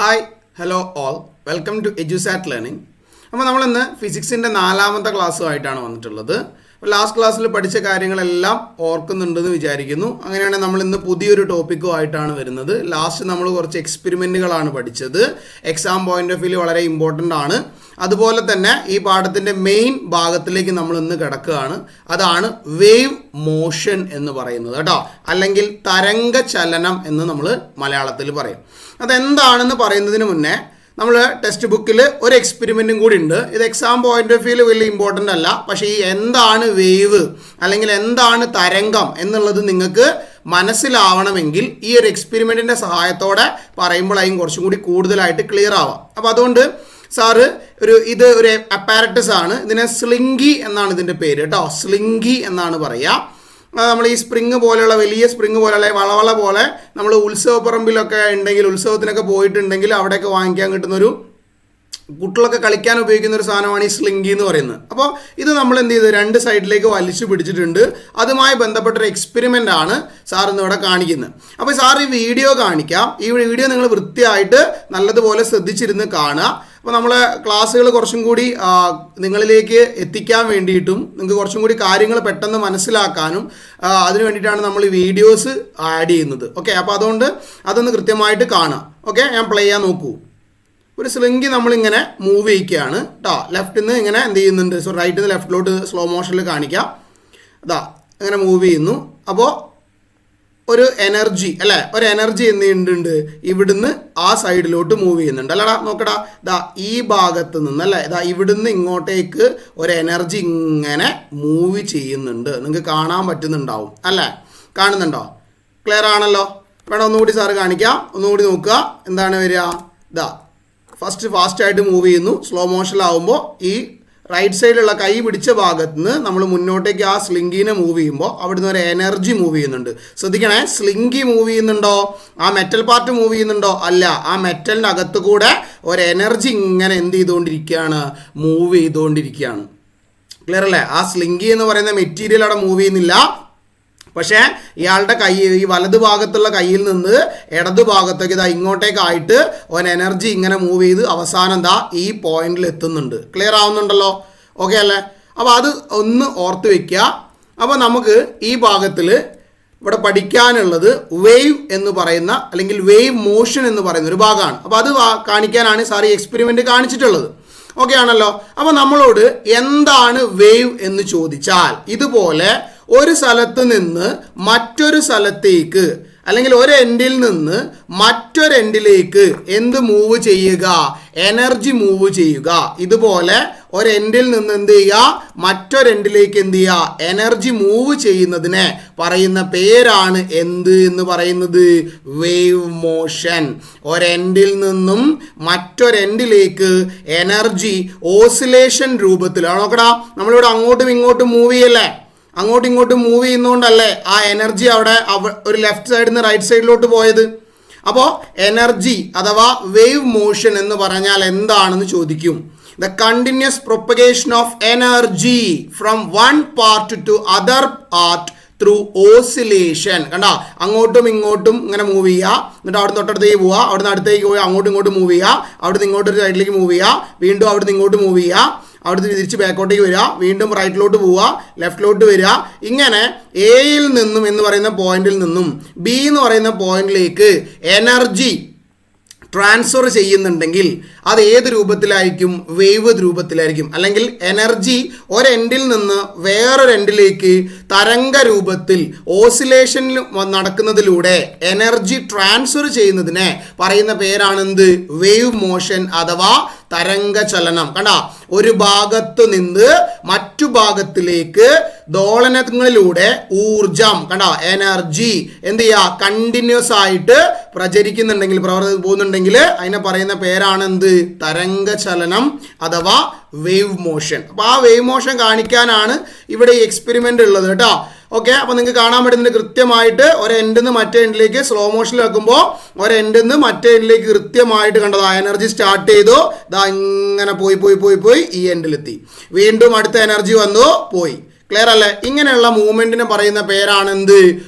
Hi hello all welcome to Edusat learning. അപ്പോൾ നമ്മളിന്ന് ഫിസിക്സിൻ്റെ 4ാമത്തെ ക്ലാസ്സുമായിട്ടാണ് വന്നിട്ടുള്ളത്. അപ്പോൾ ലാസ്റ്റ് ക്ലാസ്സിൽ പഠിച്ച കാര്യങ്ങളെല്ലാം ഓർക്കുന്നുണ്ടെന്ന് വിചാരിക്കുന്നു. അങ്ങനെയാണെങ്കിൽ നമ്മൾ ഇന്ന് പുതിയൊരു ടോപ്പിക്കുമായിട്ടാണ് വരുന്നത്. ലാസ്റ്റ് നമ്മൾ കുറച്ച് എക്സ്പെരിമെൻറ്റുകളാണ് പഠിച്ചത്. എക്സാം പോയിന്റ് ഓഫ് വ്യൂ വളരെ ഇമ്പോർട്ടൻ്റ് ആണ്. അതുപോലെ തന്നെ ഈ പാഠത്തിൻ്റെ മെയിൻ ഭാഗത്തിലേക്ക് നമ്മൾ ഇന്ന് കിടക്കുകയാണ്. അതാണ് വേവ് മോഷൻ എന്ന് പറയുന്നത് കേട്ടോ, അല്ലെങ്കിൽ തരംഗ ചലനം എന്ന് നമ്മൾ മലയാളത്തിൽ പറയും. അതെന്താണെന്ന് പറയുന്നതിന് മുന്നേ നമ്മൾ ടെക്സ്റ്റ് ബുക്കിൽ ഒരു എക്സ്പെരിമെൻറ്റും കൂടി ഉണ്ട്. ഇത് എക്സാം പോയിന്റ് ഓഫ് വ്യൂ വലിയ ഇമ്പോർട്ടൻ്റ് അല്ല, പക്ഷേ ഈ എന്താണ് വേവ് അല്ലെങ്കിൽ എന്താണ് തരംഗം എന്നുള്ളത് നിങ്ങൾക്ക് മനസ്സിലാവണമെങ്കിൽ ഈ ഒരു എക്സ്പെരിമെൻറ്റിൻ്റെ സഹായത്തോടെ പറയുമ്പോഴായും കുറച്ചും കൂടി കൂടുതലായിട്ട് ക്ലിയർ ആവാം. അപ്പോൾ അതുകൊണ്ട് സാറ് ഇത് ഒരു അപ്പാരറ്റസ് ആണ്. ഇതിനെ സ്ലിങ്കി എന്നാണ് ഇതിൻ്റെ പേര് കേട്ടോ, സ്ലിങ്കി എന്നാണ് പറയുക. നമ്മൾ ഈ സ്പ്രിങ് പോലെയുള്ള വലിയ സ്പ്രിങ് പോലെയുള്ള വളവള പോലെ നമ്മൾ ഉത്സവപ്പറമ്പിലൊക്കെ ഉണ്ടെങ്കിൽ, ഉത്സവത്തിനൊക്കെ പോയിട്ടുണ്ടെങ്കിൽ അവിടെയൊക്കെ വാങ്ങിക്കാൻ കിട്ടുന്നൊരു കുട്ടികളൊക്കെ കളിക്കാൻ ഉപയോഗിക്കുന്ന ഒരു സാധനമാണ് ഈ സ്ലിങ്കി എന്ന് പറയുന്നത്. അപ്പോൾ ഇത് നമ്മൾ എന്ത് ചെയ്ത് 2 സൈഡിലേക്ക് വലിച്ചു പിടിച്ചിട്ടുണ്ട്. അതുമായി ബന്ധപ്പെട്ടൊരു എക്സ്പെരിമെൻ്റ് ആണ് സാർ ഇന്നിവിടെ കാണിക്കുന്നത്. അപ്പോൾ സാർ ഈ വീഡിയോ കാണിക്കാം. ഈ വീഡിയോ നിങ്ങൾ വൃത്തിയായിട്ട് നല്ലതുപോലെ ശ്രദ്ധിച്ചിരുന്ന് കാണുക. അപ്പോൾ നമ്മളെ ക്ലാസ്സുകൾ കുറച്ചും കൂടി നിങ്ങളിലേക്ക് എത്തിക്കാൻ വേണ്ടിയിട്ടും നിങ്ങൾക്ക് കുറച്ചും കൂടി കാര്യങ്ങൾ പെട്ടെന്ന് മനസ്സിലാക്കാനും അതിന് വേണ്ടിയിട്ടാണ് നമ്മൾ ഈ വീഡിയോസ് ആഡ് ചെയ്യുന്നത്. ഓക്കെ, അപ്പോൾ അതുകൊണ്ട് അതൊന്ന് കൃത്യമായിട്ട് കാണാം. ഓക്കെ, ഞാൻ പ്ലേ ചെയ്യാൻ നോക്കൂ. ഒരു സ്ലിങ്കി നമ്മളിങ്ങനെ മൂവ് ചെയ്യിക്കുകയാണ് കേട്ടോ. ലെഫ്റ്റിൽ നിന്ന് ഇങ്ങനെ എന്ത് ചെയ്യുന്നുണ്ട്, റൈറ്റിൽ നിന്ന് ലെഫ്റ്റിലോട്ട് സ്ലോ മോഷനിൽ കാണിക്കാം. അതാ ഇങ്ങനെ മൂവ് ചെയ്യുന്നു. അപ്പോൾ ഒരു എനർജി അല്ലേ, ഒരു എനർജി എന്ത് ചെയ്യുന്നുണ്ട്, ഇവിടുന്ന് ആ സൈഡിലോട്ട് മൂവ് ചെയ്യുന്നുണ്ട് അല്ലടാ. നോക്കടാ, ഇതാ ഈ ഭാഗത്ത് നിന്ന് അല്ലേ, ഇതാ ഇവിടുന്ന് ഇങ്ങോട്ടേക്ക് ഒരു എനർജി ഇങ്ങനെ മൂവ് ചെയ്യുന്നുണ്ട്. നിങ്ങൾക്ക് കാണാൻ പറ്റുന്നുണ്ടാവും അല്ലേ, കാണുന്നുണ്ടോ? ക്ലിയർ ആണല്ലോ. വേണം ഒന്നുകൂടി സാറ് കാണിക്കാം. ഒന്നുകൂടി നോക്കുക. എന്താണ് വരിക, ഇതാ ഫാസ്റ്റായിട്ട് മൂവ് ചെയ്യുന്നു. സ്ലോ മോഷനിലാവുമ്പോൾ ഈ റൈറ്റ് സൈഡിലുള്ള കൈ പിടിച്ച ഭാഗത്ത് നിന്ന് നമ്മൾ മുന്നോട്ടേക്ക് ആ സ്ലിങ്കിനെ മൂവ് ചെയ്യുമ്പോൾ അവിടുന്ന് ഒരു എനർജി മൂവ് ചെയ്യുന്നുണ്ട്. ശ്രദ്ധിക്കണേ, സ്ലിങ്കി മൂവ് ചെയ്യുന്നുണ്ടോ, ആ മെറ്റൽ പാർട്ട് മൂവ് ചെയ്യുന്നുണ്ടോ? അല്ല, ആ മെറ്റലിൻ്റെ അകത്ത് കൂടെ ഒരു എനർജി ഇങ്ങനെ എന്ത് ചെയ്തുകൊണ്ടിരിക്കുകയാണ്, മൂവ് ചെയ്തുകൊണ്ടിരിക്കുകയാണ്. ക്ലിയർ അല്ലേ? ആ സ്ലിങ്കി എന്ന് പറയുന്ന മെറ്റീരിയൽ അവിടെ മൂവ് ചെയ്യുന്നില്ല. പക്ഷേ ഇയാളുടെ കൈ, ഈ വലതു ഭാഗത്തുള്ള കയ്യിൽ നിന്ന് ഇടതു ഭാഗത്തേക്ക് ഇതാ ഇങ്ങോട്ടേക്കായിട്ട് ഒരു എനർജി ഇങ്ങനെ മൂവ് ചെയ്ത് അവസാനം എന്താ ഈ പോയിന്റിൽ എത്തുന്നുണ്ട്. ക്ലിയർ ആവുന്നുണ്ടല്ലോ? ഓക്കെ അല്ലേ? അപ്പോൾ അത് ഒന്ന് ഓർത്ത് വയ്ക്കുക. അപ്പോൾ നമുക്ക് ഈ ഭാഗത്തിൽ ഇവിടെ പഠിക്കാനുള്ളത് വേവ് എന്ന് പറയുന്ന അല്ലെങ്കിൽ വേവ് മോഷൻ എന്ന് പറയുന്ന ഒരു ഭാഗമാണ്. അപ്പോൾ അത് കാണിക്കാനാണ് സാർ ഈ എക്സ്പെരിമെൻ്റ് കാണിച്ചിട്ടുള്ളത്. ഓക്കെ ആണല്ലോ? അപ്പോൾ നമ്മളോട് എന്താണ് വേവ് എന്ന് ചോദിച്ചാൽ, ഇതുപോലെ ഒരു സ്ഥലത്ത് നിന്ന് മറ്റൊരു സ്ഥലത്തേക്ക് അല്ലെങ്കിൽ ഒരു എൻഡിൽ നിന്ന് മറ്റൊരു എൻഡിലേക്ക് എന്ത് മൂവ് ചെയ്യുക, എനർജി മൂവ് ചെയ്യുക. ഇതുപോലെ ഒരു എൻഡിൽ നിന്ന് എന്ത് ചെയ്യുക, മറ്റൊരു എൻഡിലേക്ക് എന്ത് ചെയ്യുക, എനർജി മൂവ് ചെയ്യുന്നതിനെ പറയുന്ന പേരാണ് എന്ത് എന്ന് പറയുന്നത്, വേവ് മോഷൻ. ഒരെൻഡിൽ നിന്നും മറ്റൊരെൻഡിലേക്ക് എനർജി ഓസിലേഷൻ രൂപത്തിലാണ്. നോക്കടാ, നമ്മളിവിടെ അങ്ങോട്ടും ഇങ്ങോട്ടും മൂവ് ചെയ്യല്ലേ, അങ്ങോട്ടും ഇങ്ങോട്ടും മൂവ് ചെയ്യുന്നതുകൊണ്ടല്ലേ ആ എനർജി അവിടെ ഒരു ലെഫ്റ്റ് സൈഡിൽ നിന്ന് റൈറ്റ് സൈഡിലോട്ട് പോയത്. അപ്പോൾ എനർജി അഥവാ വേവ് മോഷൻ എന്ന് പറഞ്ഞാൽ എന്താണെന്ന് ചോദിക്കും. The continuous propagation of energy from one part two other part through oscillation. കണ്ടോ, അങ്ങോട്ടും ഇങ്ങോട്ടും ഇങ്ങനെ മൂവ് ചെയ്യുക, എന്നിട്ട് അവിടെ തൊട്ടടുത്തേക്ക് പോവുക, അവിടുന്ന് അടുത്തേക്ക് പോയി അങ്ങോട്ടും ഇങ്ങോട്ടും മൂവ് ചെയ്യുക, അവിടുന്ന് ഇങ്ങോട്ടൊരു സൈഡിലേക്ക് മൂവ് ചെയ്യുക, വീണ്ടും അവിടുന്ന് ഇങ്ങോട്ട് മൂവ് ചെയ്യുക, അവിടുന്ന് തിരിച്ച് ബാക്കോട്ടേക്ക് വരിക, വീണ്ടും റൈറ്റിലോട്ട് പോവുക, ലെഫ്റ്റിലോട്ട് വരിക. ഇങ്ങനെ എയിൽ നിന്നും എന്ന് പറയുന്ന പോയിന്റിൽ നിന്നും ബി എന്ന് പറയുന്ന പോയിന്റിലേക്ക് എനർജി ട്രാൻസ്ഫർ ചെയ്യുന്നുണ്ടെങ്കിൽ അത് ഏത് രൂപത്തിലായിരിക്കും, വേവ് രൂപത്തിലായിരിക്കും. അല്ലെങ്കിൽ എനർജി ഒരെൻഡിൽ നിന്ന് വേറൊരു എൻഡിലേക്ക് തരംഗ രൂപത്തിൽ ഓസിലേഷനിൽ നടക്കുന്നതിലൂടെ എനർജി ട്രാൻസ്ഫർ ചെയ്യുന്നതിനെ പറയുന്ന പേരാണെന്ത്, വേവ് മോഷൻ അഥവാ തരംഗ ചലനം. കണ്ട, ഒരു ഭാഗത്ത് നിന്ന് മറ്റു ഭാഗത്തിലേക്ക് ദോളനങ്ങളിലൂടെ ഊർജം, കണ്ട എനർജി എന്ത് ചെയ്യുക, കണ്ടിന്യൂസ് ആയിട്ട് പ്രചരിക്കുന്നുണ്ടെങ്കിൽ, പോകുന്നുണ്ടെങ്കിൽ അതിനെ പറയുന്ന പേരാണ് എന്ത്, തരംഗ ചലനം അഥവാ വേവ് മോഷൻ. അപ്പോൾ ആ വേവ് മോഷൻ കാണിക്കാനാണ് ഇവിടെ ഈ എക്സ്പെരിമെൻ്റ് ഉള്ളത് കേട്ടോ. ഓക്കെ, അപ്പോൾ നിങ്ങൾക്ക് കാണാൻ പറ്റുന്നത് കൃത്യമായിട്ട് ഒരു എൻഡിൽ നിന്ന് മറ്റേ എൻഡിലേക്ക് സ്ലോ മോഷനിൽ വെക്കുമ്പോൾ ഒരു എൻഡിൽ നിന്ന് മറ്റേ എൻഡിലേക്ക് കൃത്യമായിട്ട് കണ്ടത് ആ എനർജി സ്റ്റാർട്ട് ചെയ്തു, ഇതാ ഇങ്ങനെ പോയി പോയി പോയി പോയി ഈ എൻഡിലെത്തി, വീണ്ടും അടുത്ത എനർജി വന്നു, പോയി. ക്ലിയർ അല്ലേ? ഇങ്ങനെയുള്ള മൂവ്മെന്റിനെ പറയുന്ന പേരാണ് എന്ത്?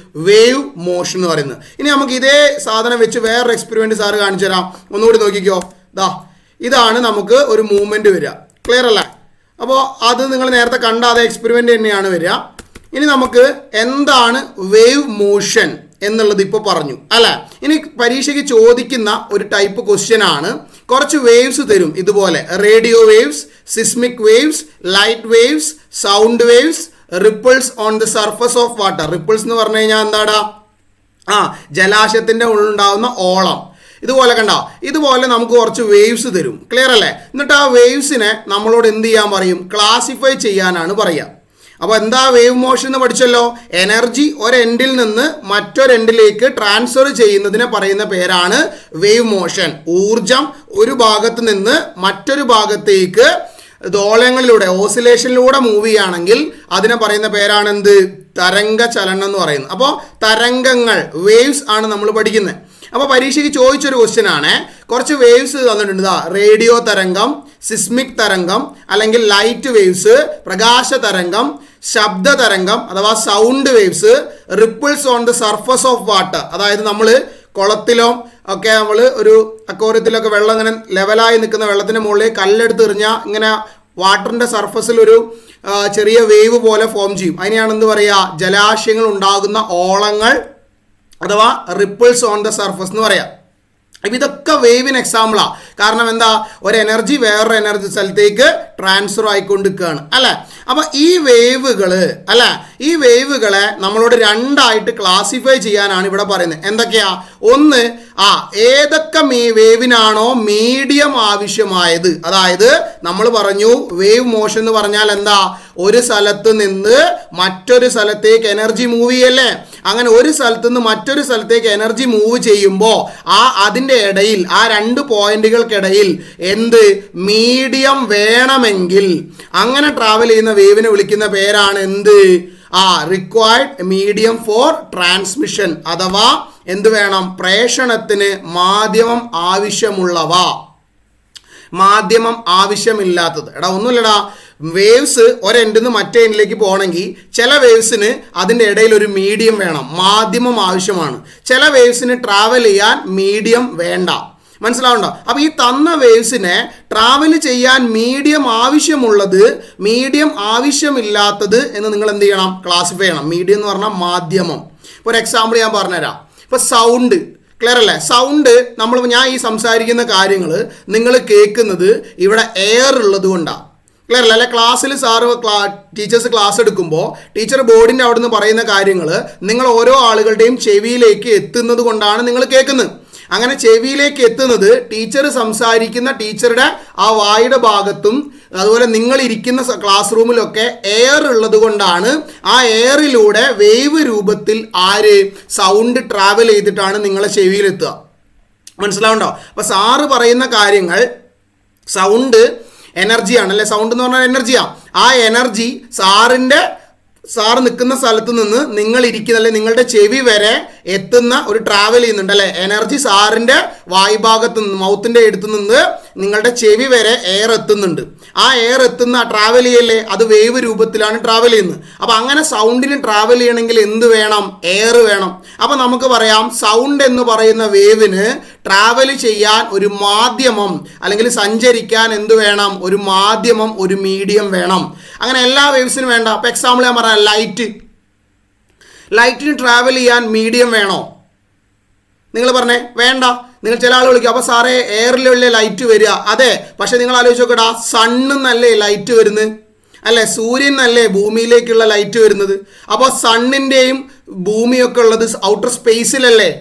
വേവ് മോഷൻ എന്ന് പറയുന്നത്. ഇനി നമുക്ക് ഇതേ സാധനം വെച്ച് വേറൊരു എക്സ്പെരിമെന്റ് സാറ് കാണിച്ചു തരാം. ഒന്നുകൂടി നോക്കിക്കോ. ഇതാണ് നമുക്ക് ഒരു മൂവ്മെന്റ് വരിക. ക്ലിയർ അല്ലേ? അപ്പോൾ അത് നിങ്ങൾ നേരത്തെ കണ്ട അതേ എക്സ്പെരിമെന്റ് തന്നെയാണ് വരിക. ഇനി നമുക്ക് എന്താണ് വേവ് മോഷൻ എന്നുള്ളത് ഇപ്പോൾ പറഞ്ഞു അല്ലേ? ഇനി പരീക്ഷയ്ക്ക് ചോദിക്കുന്ന ഒരു ടൈപ്പ് ക്വസ്റ്റ്യൻ ആണ്. കുറച്ച് വേവ്സ് തരും ഇതുപോലെ: radio waves, seismic waves, light waves, sound waves, ripples on the surface of water. Ripples എന്ന് പറഞ്ഞു കഴിഞ്ഞാൽ എന്താടാ? ജലാശയത്തിൻ്റെ ഉള്ളിലുണ്ടാകുന്ന ഓളം. ഇതുപോലെ കണ്ടോ? ഇതുപോലെ നമുക്ക് കുറച്ച് വേവ്സ് തരും. ക്ലിയർ അല്ലേ? എന്നിട്ട് ആ വേവ്സിനെ നമ്മളോട് എന്ത് ചെയ്യാൻ പറയും? ക്ലാസിഫൈ ചെയ്യാനാണ് പറയുക. അപ്പോൾ എന്താ വേവ് മോഷൻ എന്ന് പഠിച്ചല്ലോ. എനർജി ഒരെൻഡിൽ നിന്ന് മറ്റൊരെൻഡിലേക്ക് ട്രാൻസ്ഫർ ചെയ്യുന്നതിനെ പറയുന്ന പേരാണ് വേവ് മോഷൻ. ഊർജം ഒരു ഭാഗത്ത് നിന്ന് മറ്റൊരു ഭാഗത്തേക്ക് ദോളങ്ങളിലൂടെ, ഓസിലേഷനിലൂടെ മൂവ് ചെയ്യുകയാണെങ്കിൽ അതിനെ പറയുന്ന പേരാണ് എന്ത്? തരംഗ ചലനം എന്ന് പറയുന്നത്. അപ്പോൾ തരംഗങ്ങൾ, വേവ്സ് ആണ് നമ്മൾ പഠിക്കുന്നത്. അപ്പോൾ പരീക്ഷയ്ക്ക് ചോദിച്ചൊരു ക്വസ്റ്റ്യൻ ആണ്. കുറച്ച് വേവ്സ് തന്നിട്ടുണ്ട്. റേഡിയോ തരംഗം, സിസ്മിക് തരംഗം, അല്ലെങ്കിൽ ലൈറ്റ് വേവ്സ്, പ്രകാശ തരംഗം, ശബ്ദ തരംഗം അഥവാ sound waves, ripples on the surface of water. അതായത് നമ്മൾ കുളത്തിലോ ഒക്കെ നമ്മൾ ഒരു അക്വേറിയത്തിലൊക്കെ വെള്ളം ഇങ്ങനെ ലെവലായി നിൽക്കുന്ന വെള്ളത്തിന് മുകളിൽ കല്ലെടുത്ത് എറിഞ്ഞാൽ ഇങ്ങനെ വാട്ടറിൻ്റെ സർഫസിൽ ഒരു ചെറിയ വേവ് പോലെ ഫോം ചെയ്യും. അതിനെയാണ് എന്ത് പറയുക? ജലാശയങ്ങൾ ഉണ്ടാകുന്ന ഓളങ്ങൾ അഥവാ റിപ്പിൾസ് ഓൺ ദ സർഫസ് എന്ന് പറയാം. അപ്പം ഇതൊക്കെ വേവിന് എക്സാമ്പിളാണ്. കാരണം എന്താ? ഒരു എനർജി വേറൊരു എനർജി സ്ഥലത്തേക്ക് ട്രാൻസ്ഫർ ആയിക്കൊണ്ടിരിക്കുകയാണ് അല്ലേ? അപ്പം ഈ വേവുകളെ നമ്മളോട് രണ്ടായിട്ട് ക്ലാസിഫൈ ചെയ്യാനാണ് ഇവിടെ പറയുന്നത്. എന്തൊക്കെയാ? ഒന്ന്, ഏതൊക്കെ വേവിനാണോ മീഡിയം ആവശ്യമായത്. അതായത് നമ്മൾ പറഞ്ഞു വേവ് മോഷൻ എന്ന് പറഞ്ഞാൽ എന്താ? ഒരു സ്ഥലത്ത് നിന്ന് മറ്റൊരു സ്ഥലത്തേക്ക് എനർജി മൂവ് ചെയ്യല്ലേ? അങ്ങനെ ഒരു സ്ഥലത്ത് നിന്ന് മറ്റൊരു സ്ഥലത്തേക്ക് എനർജി മൂവ് ചെയ്യുമ്പോൾ അതിൻ്റെ ഇടയിൽ, ആ രണ്ട് പോയിന്റുകൾക്കിടയിൽ എന്ത് മീഡിയം വേണമെങ്കിൽ അങ്ങനെ ട്രാവൽ ചെയ്യുന്ന വേവിനെ വിളിക്കുന്ന പേരാണ് എന്ത്? Required medium four transmission. അഥവാ എന്ത് വേണം? പ്രേഷണത്തിന് മാധ്യമം ആവശ്യമുള്ളവ. മാധ്യമം ആവശ്യമില്ലാത്തത്. ഒന്നുമില്ലടാ. വേവ്സ് ഒരെൻഡിൽ നിന്ന് മറ്റേ എൻഡിലേക്ക് പോകണമെങ്കിൽ ചില വേവ്സിന് അതിൻ്റെ ഇടയിൽ ഒരു മീഡിയം വേണം, മാധ്യമം ആവശ്യമാണ്. ചില വേവ്സിന് ട്രാവൽ ചെയ്യാൻ മീഡിയം വേണ്ട. മനസ്സിലാവുണ്ടോ? അപ്പോൾ ഈ തന്ന വേവ്സിനെ ട്രാവൽ ചെയ്യാൻ മീഡിയം ആവശ്യമുള്ളത്, മീഡിയം ആവശ്യമില്ലാത്തത് എന്ന് നിങ്ങൾ എന്ത് ചെയ്യണം? ക്ലാസിഫൈ ചെയ്യണം. മീഡിയം എന്ന് പറഞ്ഞാൽ മാധ്യമം. ഇപ്പോൾ ഒരു എക്സാമ്പിൾ ഞാൻ പറഞ്ഞുതരാം. ഇപ്പോൾ സൗണ്ട്. ക്ലിയർ അല്ലേ? സൗണ്ട് ഞാൻ ഈ സംസാരിക്കുന്ന കാര്യങ്ങൾ നിങ്ങൾ കേൾക്കുന്നത് ഇവിടെ എയർ ഉള്ളത് കൊണ്ടാണ്. ക്ലിയർ അല്ലേ? ക്ലാസ്സിൽ ടീച്ചേഴ്സ് ക്ലാസ് എടുക്കുമ്പോൾ ടീച്ചർ ബോർഡിൻ്റെ അവിടെ നിന്ന് പറയുന്ന കാര്യങ്ങൾ നിങ്ങൾ ഓരോ ആളുകളുടെയും ചെവിയിലേക്ക് എത്തുന്നത് കൊണ്ടാണ് നിങ്ങൾ കേൾക്കുന്നത്. അങ്ങനെ ചെവിയിലേക്ക് എത്തുന്നത് ടീച്ചർ സംസാരിക്കുന്ന ടീച്ചറുടെ ആ വായുടെ ഭാഗത്തും അതുപോലെ നിങ്ങൾ ഇരിക്കുന്ന ക്ലാസ് റൂമിലൊക്കെ എയർ ഉള്ളത് കൊണ്ടാണ്. ആ എയറിലൂടെ വേവ് രൂപത്തിൽ സൗണ്ട് ട്രാവൽ ചെയ്തിട്ടാണ് നിങ്ങളെ ചെവിയിലെത്തുക. മനസ്സിലാവുണ്ടോ? അപ്പോൾ സാറ് പറയുന്ന കാര്യങ്ങൾ, സൗണ്ട് എനർജിയാണ് അല്ലേ? സൗണ്ട് എന്ന് പറഞ്ഞാൽ എനർജിയാണ്. ആ എനർജി സാറ് നിൽക്കുന്ന സ്ഥലത്ത് നിന്ന് നിങ്ങൾ ഇരിക്കുന്ന, അല്ലെ നിങ്ങളുടെ ചെവി വരെ എത്തുന്ന ഒരു ട്രാവൽ ചെയ്യുന്നുണ്ട് അല്ലേ? എനർജി സാറിൻ്റെ വായുഭാഗത്ത് നിന്ന്, മൗത്തിൻ്റെ അടുത്ത് നിന്ന് നിങ്ങളുടെ ചെവി വരെ എയർ എത്തുന്നുണ്ട്. ആ എയർ എത്തുന്ന ട്രാവൽ ചെയ്യല്ലേ? അത് വേവ് രൂപത്തിലാണ് ട്രാവൽ ചെയ്യുന്നത്. അപ്പോൾ അങ്ങനെ സൗണ്ടിന് ട്രാവൽ ചെയ്യണമെങ്കിൽ എന്ത് വേണം? എയർ വേണം. അപ്പോൾ നമുക്ക് പറയാം സൗണ്ട് എന്ന് പറയുന്ന വേവിന് ട്രാവൽ ചെയ്യാൻ ഒരു മാധ്യമം, അല്ലെങ്കിൽ സഞ്ചരിക്കാൻ എന്ത് വേണം? ഒരു മാധ്യമം, ഒരു മീഡിയം വേണം. അങ്ങനെ എല്ലാ വേവ്സിനും വേണ്ട. അപ്പോൾ എക്സാമ്പിൾ ഞാൻ പറഞ്ഞ ലൈറ്റിന് ട്രാവൽ ചെയ്യാൻ മീഡിയം വേണോ? നിങ്ങൾ പറഞ്ഞേ വേണ്ട. നിങ്ങൾ ചില ആൾ വിളിക്കും, അപ്പോൾ സാറേ എയറിലുള്ള ലൈറ്റ് വരിക. അതെ, പക്ഷെ നിങ്ങൾ ആലോചിച്ച് നോക്കടാ, സണ്ണിൽ നിന്നല്ലേ ലൈറ്റ് വരുന്നത് അല്ലേ? സൂര്യൻ നല്ലേ ഭൂമിയിലേക്കുള്ള ലൈറ്റ് വരുന്നത്. അപ്പോൾ സണ്ണിൻ്റെയും ഭൂമിയൊക്കെ ഉള്ളത് ഔട്ടർ സ്പേസിലല്ലേ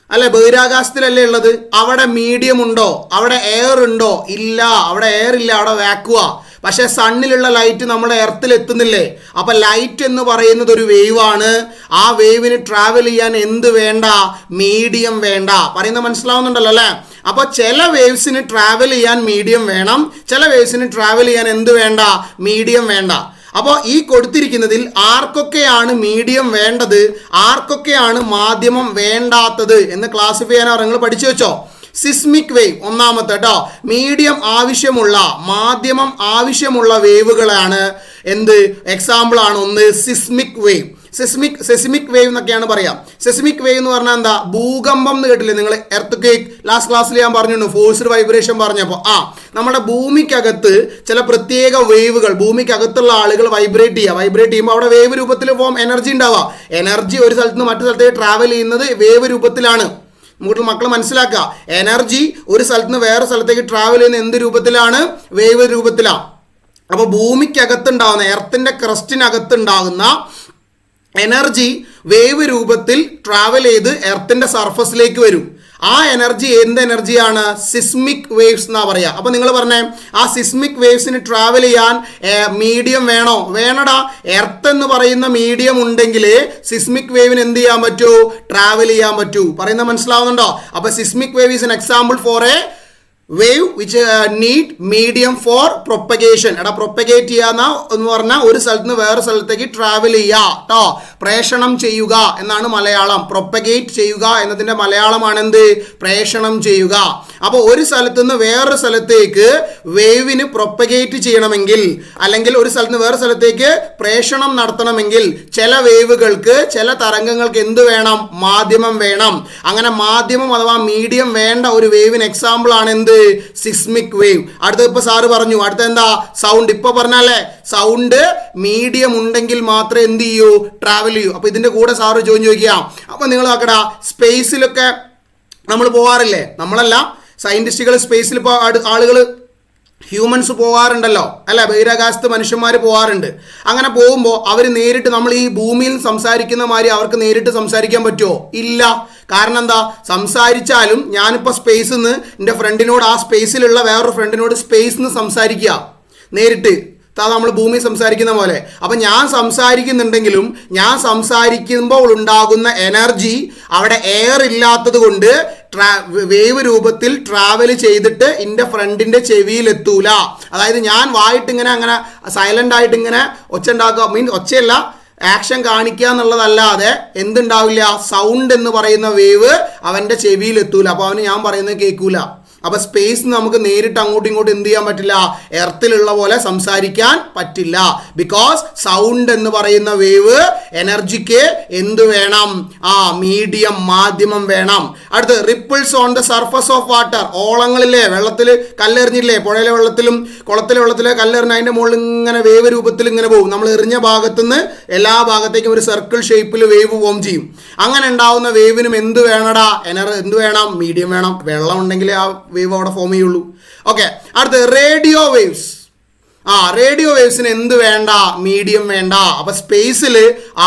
അല്ലെ? ബഹിരാകാശത്തിലല്ലേ ഉള്ളത്. അവിടെ മീഡിയം ഉണ്ടോ? അവിടെ എയർ ഉണ്ടോ? ഇല്ല, അവിടെ എയർ ഇല്ല, അവിടെ വാക്വ. പക്ഷേ സണ്ണിലുള്ള ലൈറ്റ് നമ്മുടെ എർത്തിൽ എത്തുന്നില്ലേ? അപ്പം ലൈറ്റ് എന്ന് പറയുന്നത് ഒരു വേവാണ്. ആ വേവിന് ട്രാവൽ ചെയ്യാൻ എന്ത് വേണ്ട? മീഡിയം വേണ്ട. പറയുന്നത് മനസ്സിലാവുന്നുണ്ടല്ലോ അല്ലേ? അപ്പോൾ ചില വേവ്സിന് ട്രാവൽ ചെയ്യാൻ മീഡിയം വേണം, ചില വേവ്സിന് ട്രാവൽ ചെയ്യാൻ എന്ത് വേണ്ട? മീഡിയം വേണ്ട. അപ്പോൾ ഈ കൊടുത്തിരിക്കുന്നതിൽ ആർക്കൊക്കെയാണ് മീഡിയം വേണ്ടത്, ആർക്കൊക്കെയാണ് മാധ്യമം വേണ്ടാത്തത് എന്ന് ക്ലാസിഫൈ ചെയ്യാൻ നിങ്ങൾ പഠിച്ചു വെച്ചോ. സിസ്മിക് വേവ് ഒന്നാമത്തെ കേട്ടോ. മീഡിയം ആവശ്യമുള്ള മാധ്യമം ആവശ്യമുള്ള വേവുകളാണ് എന്ത് എക്സാമ്പിൾ ആണ് ഒന്ന് സിസ്മിക് വേവ്. സെസ്മിക് വേവ് എന്നൊക്കെയാണ് പറയാം. സെസ്മിക് വേവ് എന്ന് പറഞ്ഞാൽ എന്താ, ഭൂകമ്പം എന്ന് കേട്ടില്ലേ നിങ്ങൾ, എർത്ത് കേക്ക് ലാസ്റ്റ് ക്ലാസ്സിൽ ഞാൻ പറഞ്ഞിരുന്നു, ഫോഴ്സ്ഡ് വൈബ്രേഷൻ പറഞ്ഞപ്പോൾ നമ്മുടെ ഭൂമിക്കകത്ത് ചില പ്രത്യേക വേവുകൾ, ഭൂമിക്കകത്തുള്ള ആളുകൾ വൈബ്രേറ്റ് ചെയ്യുമ്പോൾ അവിടെ വേവ് രൂപത്തിൽ എനർജി ഉണ്ടാവുക. എനർജി ഒരു സ്ഥലത്ത് നിന്ന് മറ്റു സ്ഥലത്തേക്ക് ട്രാവൽ ചെയ്യുന്നത് വേവ് രൂപത്തിലാണ്. നമുക്ക് മക്കൾ മനസ്സിലാക്കുക, എനർജി ഒരു സ്ഥലത്ത് നിന്ന് വേറെ സ്ഥലത്തേക്ക് ട്രാവൽ ചെയ്യുന്ന എന്ത് രൂപത്തിലാണ്, വേവ് രൂപത്തിലാണ്. അപ്പോൾ ഭൂമിക്കകത്തുണ്ടാകുന്ന എർത്തിൻ്റെ ക്രസ്റ്റിനകത്തുണ്ടാകുന്ന എനർജി വേവ് രൂപത്തിൽ ട്രാവൽ ചെയ്ത് എർത്തിൻ്റെ സർഫസിലേക്ക് വരും. ആ എനർജി എന്ത് എനർജിയാണ്, സിസ്മിക് വേവ്സ് എന്നാ പറയുക. അപ്പോൾ നിങ്ങൾ പറഞ്ഞേ, ആ സിസ്മിക് വേവ്സിന് ട്രാവൽ ചെയ്യാൻ മീഡിയം വേണോ? വേണടാ. എർത്ത് എന്ന് പറയുന്ന മീഡിയം ഉണ്ടെങ്കിൽ സിസ്മിക് വേവിന് എന്ത് ചെയ്യാൻ പറ്റൂ, ട്രാവൽ ചെയ്യാൻ പറ്റൂ. പറയുന്നത് മനസ്സിലാവുന്നുണ്ടോ? അപ്പോൾ seismic wave is an example for A wave which need medium four propagation. എടാ പ്രൊപ്പഗേറ്റ് ചെയ്യാന്ന എന്ന് പറഞ്ഞാൽ ഒരു സ്ഥലത്ത് നിന്ന് വേറെ സ്ഥലത്തേക്ക് ട്രാവൽ ചെയ്യുക കേട്ടോ, പ്രേഷണം ചെയ്യുക എന്നാണ് മലയാളം. പ്രൊപ്പഗേറ്റ് ചെയ്യുക എന്നതിൻ്റെ മലയാളമാണ് എന്ത്, പ്രേഷണം ചെയ്യുക. അപ്പോൾ ഒരു സ്ഥലത്ത് നിന്ന് വേറൊരു സ്ഥലത്തേക്ക് വേവിന് പ്രൊപ്പഗേറ്റ് ചെയ്യണമെങ്കിൽ, അല്ലെങ്കിൽ ഒരു സ്ഥലത്ത് നിന്ന് വേറെ സ്ഥലത്തേക്ക് പ്രേഷണം നടത്തണമെങ്കിൽ ചില വേവുകൾക്ക്, ചില തരംഗങ്ങൾക്ക് എന്ത് വേണം, മാധ്യമം വേണം. അങ്ങനെ മാധ്യമം അഥവാ മീഡിയം വേണ്ട ഒരു വേവിന് എക്സാമ്പിൾ ആണ് എന്ത്, സിസ്മിക് വേവ്. അടുത്ത ഇപ്പൊ സാറ് പറഞ്ഞു, അടുത്ത എന്താ, സൗണ്ട്. ഇപ്പൊ പറഞ്ഞാലേ സൗണ്ട് മീഡിയം ഉണ്ടെങ്കിൽ മാത്രമേ എന്ത് ചെയ്യൂ, ട്രാവൽ ചെയ്യൂ. അപ്പൊ ഇതിന്റെ കൂടെ സാറ് ചോദിക്കാം, അപ്പൊ നിങ്ങൾ നോക്കടാ, സ്പേസിലൊക്കെ നമ്മൾ പോകാറില്ലേ? നമ്മളല്ല, സയന്റിസ്റ്റുകൾ സ്പേസിൽ ഇപ്പോൾ ആളുകൾ ഹ്യൂമൻസ് പോകാറുണ്ടല്ലോ അല്ല, ബഹിരാകാശത്ത് മനുഷ്യന്മാർ പോകാറുണ്ട്. അങ്ങനെ പോകുമ്പോൾ അവർ നേരിട്ട് നമ്മൾ ഈ ഭൂമിയിൽ സംസാരിക്കുന്ന മാതിരി അവർക്ക് നേരിട്ട് സംസാരിക്കാൻ പറ്റുമോ? ഇല്ല. കാരണം എന്താ, സംസാരിച്ചാലും ഞാനിപ്പോൾ സ്പേസിൽ നിന്ന് എൻ്റെ ഫ്രണ്ടിനോട്, ആ സ്പേസിലുള്ള വേറൊരു ഫ്രണ്ടിനോട് സ്പേസിൽ നിന്ന് സംസാരിക്കുക നേരിട്ട്, നമ്മൾ ഭൂമി സംസാരിക്കുന്ന പോലെ. അപ്പം ഞാൻ സംസാരിക്കുന്നുണ്ടെങ്കിലും ഞാൻ സംസാരിക്കുമ്പോൾ ഉണ്ടാകുന്ന എനർജി അവിടെ എയർ ഇല്ലാത്തത് കൊണ്ട് വേവ് രൂപത്തിൽ ട്രാവൽ ചെയ്തിട്ട് എൻ്റെ ഫ്രണ്ടിൻ്റെ ചെവിയിലെത്തൂല. അതായത് ഞാൻ വായിട്ടിങ്ങനെ അങ്ങനെ സൈലൻ്റ് ആയിട്ട് ഇങ്ങനെ ഒച്ച ഉണ്ടാക്കുക, മീൻസ് ഒച്ചയല്ല, ആക്ഷൻ കാണിക്കുക എന്നുള്ളതല്ലാതെ എന്തുണ്ടാവില്ല, സൗണ്ട് എന്ന് പറയുന്ന വേവ് അവൻ്റെ ചെവിയിലെത്തൂല. അപ്പോൾ അവന് ഞാൻ പറയുന്നത് കേൾക്കൂല. അപ്പോൾ സ്പേസ് നമുക്ക് നേരിട്ട് അങ്ങോട്ടും ഇങ്ങോട്ടും എന്ത് ചെയ്യാൻ പറ്റില്ല, എർത്തിലുള്ള പോലെ സംസാരിക്കാൻ പറ്റില്ല. ബിക്കോസ് സൗണ്ട് എന്ന് പറയുന്ന വേവ് എനർജിക്ക് എന്ത് വേണം, മീഡിയം, മാധ്യമം വേണം. അടുത്ത് ripples on the surface of water. ഓളങ്ങളിലെ വെള്ളത്തിൽ കല്ലെറിഞ്ഞില്ലേ, പുഴയിലെ വെള്ളത്തിലും കുളത്തിലെ വെള്ളത്തിലെ കല്ലെറിഞ്ഞ അതിൻ്റെ മുകളിൽ ഇങ്ങനെ വേവ് രൂപത്തിൽ ഇങ്ങനെ പോകും. നമ്മൾ എറിഞ്ഞ ഭാഗത്തുനിന്ന് എല്ലാ ഭാഗത്തേക്കും ഒരു സർക്കിൾ ഷേപ്പിൽ വേവ് ഫോം ചെയ്യും. അങ്ങനെ ഉണ്ടാവുന്ന വേവിനും എന്ത് വേണടാ, എന്ത് വേണം, മീഡിയം വേണം. വെള്ളം ഉണ്ടെങ്കിൽ ആ വേവ് അവിടെ ഫോം ചെയ്യുള്ളൂ. ഓക്കെ, അടുത്ത് റേഡിയോ വേവ്സ്. റേഡിയോ വേവ്സിന് എന്ത് വേണ്ട, മീഡിയം വേണ്ട. അപ്പൊ സ്പേസിൽ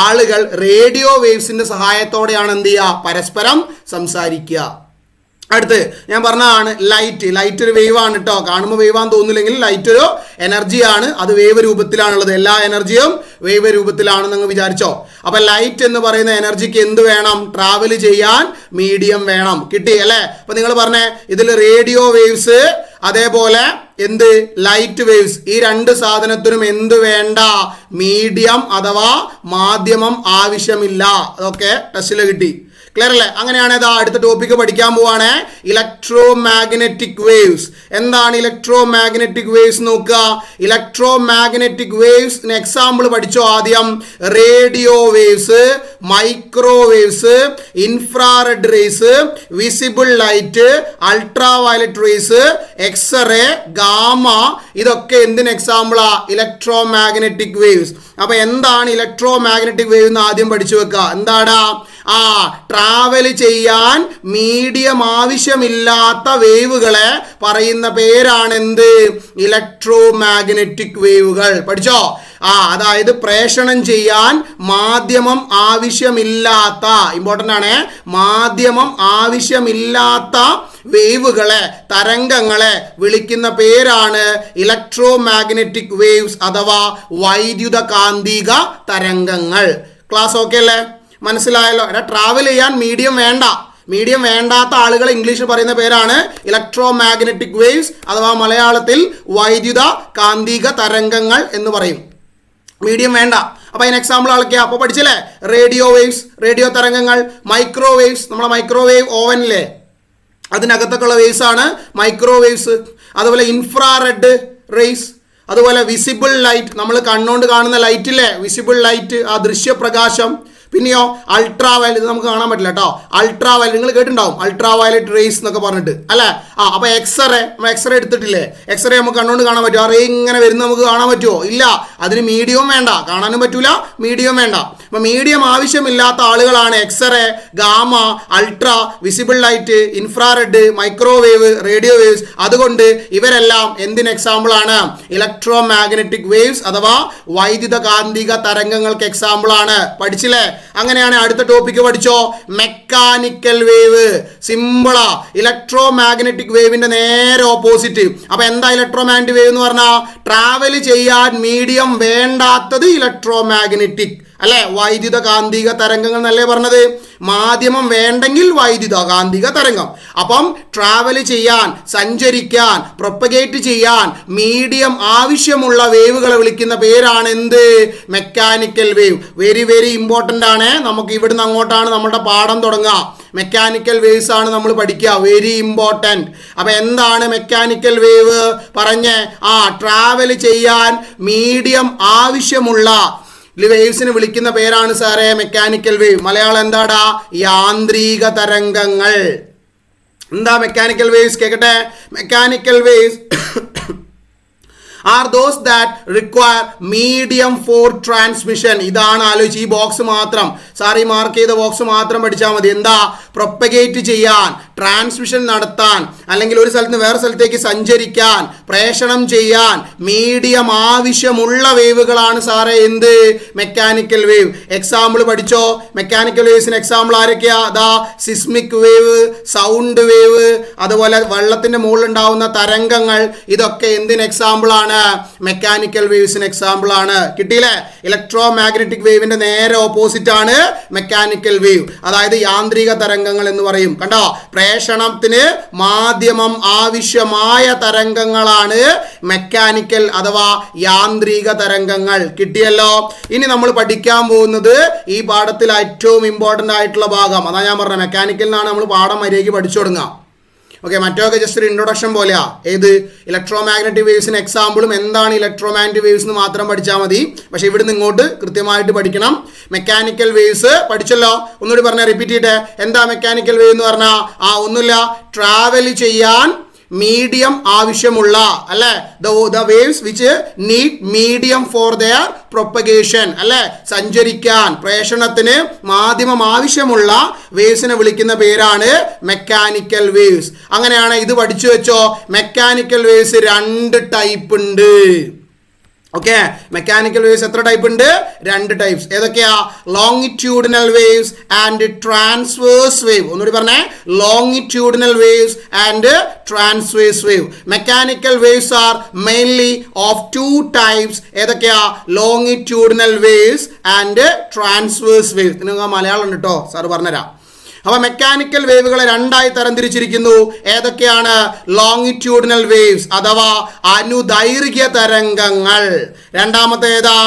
ആളുകൾ റേഡിയോ വേവ്സിന്റെ സഹായത്തോടെയാണ് എന്ത് ചെയ്യുക, പരസ്പരം സംസാരിക്കുക. അടുത്ത് ഞാൻ പറഞ്ഞതാണ് ലൈറ്റ് ഒരു വേവ് ആണ് കേട്ടോ. കാണുമ്പോൾ വേവാന്ന് തോന്നില്ലെങ്കിൽ ലൈറ്റ് ഒരു എനർജിയാണ്, അത് വേവ് രൂപത്തിലാണുള്ളത്. എല്ലാ എനർജിയും വേവ് രൂപത്തിലാണെന്ന് നിങ്ങൾ വിചാരിച്ചോ. അപ്പൊ ലൈറ്റ് എന്ന് പറയുന്ന എനർജിക്ക് എന്ത് വേണം, ട്രാവൽ ചെയ്യാൻ മീഡിയം വേണം. കിട്ടി അല്ലേ? അപ്പൊ നിങ്ങൾ പറഞ്ഞേ, ഇതിൽ റേഡിയോ വേവ്സ് അതേപോലെ എന്ത്, ലൈറ്റ് വേവ്സ്, ഈ രണ്ട് സാധനത്തിനും എന്ത് വേണ്ട, മീഡിയം അഥവാ മാധ്യമം ആവശ്യമില്ല. അതൊക്കെ ടെസ്റ്റിൽ കിട്ടി. ക്ലിയർ അല്ലേ? അങ്ങനെയാണ് അടുത്ത ടോപ്പിക്ക് പഠിക്കാൻ പോവാണ്, ഇലക്ട്രോ മാഗ്നറ്റിക് വേവ്സ്. എന്താണ് ഇലക്ട്രോ മാഗ്നറ്റിക് വേവ്സ് നോക്കുക. ഇലക്ട്രോ മാഗ്നറ്റിക് വേവ്സിന് എക്സാമ്പിൾ പഠിച്ചോ ആദ്യം. Radio waves, microwaves, infrared rays, visible light, ultraviolet rays, X ray, gamma, ഇതൊക്കെ എന്തിന് എക്സാമ്പിളാ, ഇലക്ട്രോ മാഗ്നറ്റിക് വേവ്സ്. അപ്പൊ എന്താണ് ഇലക്ട്രോ മാഗ്നറ്റിക് വേവ് എന്ന് ആദ്യം പഠിച്ചു വെക്കുക. എന്താടാ, ട്രാവൽ ചെയ്യാൻ മീഡിയം ആവശ്യമില്ലാത്ത വേവുകളെ പറയുന്ന പേരാണ് എന്ത്, ഇലക്ട്രോ മാഗ്നറ്റിക് വേവുകൾ. പഠിച്ചോ? അതായത് പ്രേഷണം ചെയ്യാൻ മാധ്യമം ആവശ്യമില്ലാത്ത, ഇമ്പോർട്ടൻ്റ് ആണ്, മാധ്യമം ആവശ്യമില്ലാത്ത വേവുകളെ, തരംഗങ്ങളെ വിളിക്കുന്ന പേരാണ് ഇലക്ട്രോ മാഗ്നറ്റിക് വേവ്സ് അഥവാ വൈദ്യുത കാന്തിക തരംഗങ്ങൾ. ക്ലാസ് ഓക്കെ അല്ലേ? മനസ്സിലായല്ലോ? ട്രാവൽ ചെയ്യാൻ മീഡിയം വേണ്ട. മീഡിയം വേണ്ടാത്ത ആളുകൾ ഇംഗ്ലീഷിൽ പറയുന്ന പേരാണ് ഇലക്ട്രോ മാഗ്നറ്റിക് വേവ്സ് അഥവാ മലയാളത്തിൽ വൈദ്യുത കാന്തിക തരംഗങ്ങൾ എന്ന് പറയും. മീഡിയം വേണ്ട. അപ്പോൾ അതിന് എക്സാമ്പിൾ ആൾക്കാ അപ്പോൾ പഠിച്ചില്ലേ? റേഡിയോ വേവ്സ്, റേഡിയോ തരംഗങ്ങൾ. മൈക്രോവേവ്സ്, നമ്മളെ മൈക്രോവേവ് ഓവനിലെ അതിനകത്തൊക്കെയുള്ള വേവ്സ് ആണ് മൈക്രോവേവ്സ്. അതുപോലെ ഇൻഫ്രാറെഡ് റേസ്, അതുപോലെ വിസിബിൾ ലൈറ്റ്, നമ്മൾ കണ്ണുകൊണ്ട് കാണുന്ന ലൈറ്റില്ലേ, വിസിബിൾ ലൈറ്റ്, ആ ദൃശ്യപ്രകാശം. പിന്നെയോ അൾട്രാ വയലറ്റ്, ഇത് നമുക്ക് കാണാൻ പറ്റില്ല കേട്ടോ. അൾട്രാ വയലറ്റ് നിങ്ങൾ കേട്ടിട്ടുണ്ടാവും, അൾട്രാ വയലറ്റ് റേസ് എന്നൊക്കെ പറഞ്ഞിട്ട് അല്ലേ. അപ്പോൾ എക്സ്റേ, നമ്മൾ എക്സ്റേ എടുത്തിട്ടില്ലേ, എക്സ്റേ നമുക്ക് കണ്ണുകൊണ്ട് കാണാൻ പറ്റുമോ? റേ ഇങ്ങനെ വരുന്ന നമുക്ക് കാണാൻ പറ്റുമോ? ഇല്ല. അതിന് മീഡിയവും വേണ്ട, കാണാനും പറ്റൂല, മീഡിയവും വേണ്ട. അപ്പോൾ മീഡിയം ആവശ്യമില്ലാത്ത ആളുകളാണ് X ray, gamma, ultra, visible light, infrared, microwave, radio waves. അതുകൊണ്ട് ഇവരെല്ലാം എന്തിന് എക്സാമ്പിളാണ്? ഇലക്ട്രോ മാഗ്നറ്റിക് വേവ്സ് അഥവാ വൈദ്യുത കാന്തിക തരംഗങ്ങൾക്ക് എക്സാമ്പിളാണ്. പഠിച്ചില്ലേ? അങ്ങനെയാണ് അടുത്ത ടോപ്പിക്ക് പഠിച്ചോ, മെക്കാനിക്കൽ വേവ്. സിമ്പിളാ. ഇലക്ട്രോ മാഗ്നറ്റിക് വേവിന്റെ നേരെ ഓപ്പോസിറ്റ്. അപ്പൊ എന്താ ഇലക്ട്രോ മാഗ്നറ്റിക് വേവ് എന്ന് പറഞ്ഞാൽ? ട്രാവൽ ചെയ്യാൻ മീഡിയം വേണ്ടാത്തത് ഇലക്ട്രോ മാഗ്നറ്റിക് അല്ലെ, വൈദ്യുത കാന്തിക തരംഗങ്ങൾ എന്നല്ലേ പറഞ്ഞത്? മാധ്യമം വേണ്ടെങ്കിൽ വൈദ്യുത കാന്തിക തരംഗം. അപ്പം ട്രാവൽ ചെയ്യാൻ, സഞ്ചരിക്കാൻ, പ്രൊപ്പഗേറ്റ് ചെയ്യാൻ മീഡിയം ആവശ്യമുള്ള വേവുകളെ വിളിക്കുന്ന പേരാണ് എന്ത്? Mechanical wave. Very very important ആണ്. നമുക്ക് ഇവിടുന്ന് അങ്ങോട്ടാണ് നമ്മുടെ പാഠം തുടങ്ങുക. മെക്കാനിക്കൽ വേവ്സ് ആണ് നമ്മൾ പഠിക്കുക, വെരി ഇമ്പോർട്ടൻറ്റ്. അപ്പം എന്താണ് മെക്കാനിക്കൽ വേവ്? പറഞ്ഞേ. ട്രാവൽ ചെയ്യാൻ മീഡിയം ആവശ്യമുള്ള വേവ്സിന് വിളിക്കുന്ന പേരാണ് സാറേ മെക്കാനിക്കൽ വേവ്. മലയാളം എന്താടാ? യാന്ത്രിക തരംഗങ്ങൾ. എന്താ മെക്കാനിക്കൽ വേവ്സ്? കേൾക്കട്ടെ. Mechanical waves are those that require medium four transmission. ഇതാണ് ആലോചിച്ച്, ഈ ബോക്സ് മാത്രം, സാർ ഈ മാർക്ക് ചെയ്ത ബോക്സ് മാത്രം പഠിച്ചാൽ മതി. എന്താ? പ്രൊപ്പഗേറ്റ് ചെയ്യാൻ, ട്രാൻസ്മിഷൻ നടത്താൻ, അല്ലെങ്കിൽ ഒരു സ്ഥലത്ത് നിന്ന് വേറെ സ്ഥലത്തേക്ക് സഞ്ചരിക്കാൻ, പ്രേഷണം ചെയ്യാൻ മീഡിയം ആവശ്യമുള്ള വേവുകളാണ് സാറേ എന്ത്? Mechanical wave. എക്സാമ്പിൾ പഠിച്ചോ. മെക്കാനിക്കൽ വേവ്സിന് എക്സാമ്പിൾ ആരൊക്കെയാ? സിസ്മിക് വേവ്, സൗണ്ട് വേവ്, അതുപോലെ വെള്ളത്തിന്റെ മുകളിൽ ഉണ്ടാവുന്ന തരംഗങ്ങൾ. ഇതൊക്കെ എന്തിന് എക്സാമ്പിൾ ആണ്? മെക്കാനിക്കൽ വേവ്സിന് എക്സാമ്പിൾ ആണ്. കിട്ടിയില്ലേ? ഇലക്ട്രോ മാഗ്നറ്റിക് വേവിന്റെ നേരെ ഓപ്പോസിറ്റ് ആണ് മെക്കാനിക്കൽ വേവ്, അതായത് യാന്ത്രിക തരംഗങ്ങൾ എന്ന് പറയും. കണ്ടോ? പ്രേഷണത്തിന് മാധ്യമം ആവശ്യമായ തരംഗങ്ങളാണ് മെക്കാനിക്കൽ അഥവാ യാന്ത്രിക തരംഗങ്ങൾ. കിട്ടിയല്ലോ? ഇനി നമ്മൾ പഠിക്കാൻ പോകുന്നത് ഈ പാഠത്തിൽ ഏറ്റവും ഇമ്പോർട്ടൻ്റ് ആയിട്ടുള്ള ഭാഗം. അതാ ഞാൻ പറഞ്ഞത്, മെക്കാനിക്കലിനാണ് നമ്മൾ പാഠം മര്യാദയ്ക്ക് പഠിച്ചു തുടങ്ങുക. ഓക്കെ, മറ്റൊക്കെ ജസ്റ്റ് ഒരു ഇൻട്രൊഡക്ഷൻ പോലെയാ. ഏത്? ഇലക്ട്രോ മാഗ്നറ്റിക് വേവ്സിന് എക്സാമ്പിളും എന്താണ് ഇലക്ട്രോ മാഗ്നറ്റിക് വേവ്സ് എന്ന് മാത്രം പഠിച്ചാൽ മതി. പക്ഷേ ഇവിടുന്ന് ഇങ്ങോട്ട് കൃത്യമായിട്ട് പഠിക്കണം. മെക്കാനിക്കൽ വേവ്സ് പഠിച്ചല്ലോ, ഒന്നുകൂടി പറഞ്ഞാൽ റിപ്പീറ്റ് ചെയ്യട്ടെ. എന്താ മെക്കാനിക്കൽ വേവ് എന്ന് പറഞ്ഞാൽ? ഒന്നുമില്ല, ട്രാവൽ ചെയ്യാൻ മീഡിയം ആവശ്യമുള്ള അല്ലെ, the waves which need medium for their propagation അല്ലെ, സഞ്ചരിക്കാൻ, പ്രേഷണത്തിന് മാധ്യമം ആവശ്യമുള്ള വേവ്സിനെ വിളിക്കുന്ന പേരാണ് മെക്കാനിക്കൽ വേവ്സ്. അങ്ങനെയാണ് ഇത് പഠിച്ചു വെച്ചോ. മെക്കാനിക്കൽ വേവ്സ് 2 ടൈപ്പ് ഉണ്ട്. ഓക്കെ, മെക്കാനിക്കൽ വേവ്സ് എത്ര ടൈപ്പ് ഉണ്ട്? 2 ടൈപ്സ്. ഏതൊക്കെയാ? Longitudinal waves and transverse wave. ഒന്നുകൂടി പറഞ്ഞേ, longitudinal waves and transverse wave. Mechanical waves are mainly of 2 types. ഏതൊക്കെയാ? Longitudinal waves and transverse waves. നിങ്ങൾക്ക് മലയാളം ഉണ്ട് കേട്ടോ, സാർ പറഞ്ഞുതരാം. അപ്പോൾ മെക്കാനിക്കൽ വേവുകളെ 2ആയി തരംതിരിച്ചിരിക്കുന്നു. ഏതൊക്കെയാണ്? ലോങ്ങിറ്റ്യൂഡിനൽ വേവ്സ് അഥവാ അനുദൈർഘ്യ തരംഗങ്ങൾ. രണ്ടാമത്തെ ഏതാ?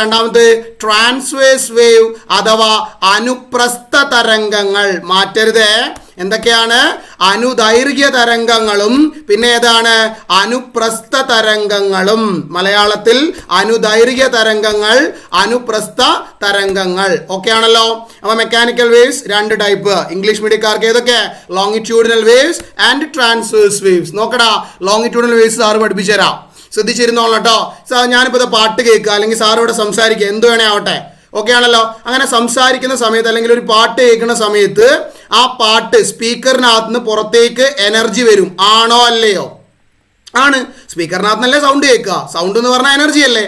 രണ്ടാമത്തെ ട്രാൻസ്വേഴ്സ് വേവ് അഥവാ അനുപ്രസ്ഥ തരംഗങ്ങൾ. മാറ്റരുത്. എന്തൊക്കെയാണ്? അനുദൈർഘ്യ തരംഗങ്ങളും പിന്നെ ഏതാണ്? അനുപ്രസ്ഥ തരംഗങ്ങളും. മലയാളത്തിൽ അനുദൈർഘ്യ തരംഗങ്ങൾ, അനുപ്രസ്ഥ തരംഗങ്ങൾ. ഓക്കെ ആണല്ലോ? അപ്പോൾ മെക്കാനിക്കൽ വേവ്സ് 2 ടൈപ്പ്. ഇംഗ്ലീഷ് മീഡിയക്കാർക്ക് ഏതൊക്കെ? Longitudinal waves and transverse waves. നോക്കടാ, ലോങ്ങിറ്റ്യൂഡിനൽ വേവ്സ് സാറ് പഠിപ്പിച്ചു തരാം, ശ്രദ്ധിച്ചിരുന്നോളൂ കേട്ടോ. സാർ ഞാനിപ്പോൾ പാട്ട് കേൾക്കുക, അല്ലെങ്കിൽ സാർ ഇവിടെ സംസാരിക്കുക, എന്ത് വേണേ ആവട്ടെ. ഓക്കെ ആണല്ലോ? അങ്ങനെ സംസാരിക്കുന്ന സമയത്ത് അല്ലെങ്കിൽ ഒരു പാട്ട് കേൾക്കുന്ന സമയത്ത് ആ പാട്ട് സ്പീക്കറിനകത്ത് നിന്ന് പുറത്തേക്ക് എനർജി വരും. ആണോ അല്ലയോ? ആണ്. സ്പീക്കറിനകത്ത് നല്ലേ സൗണ്ട് കേൾക്കുക. സൗണ്ട് എന്ന് പറഞ്ഞാൽ എനർജി അല്ലേ?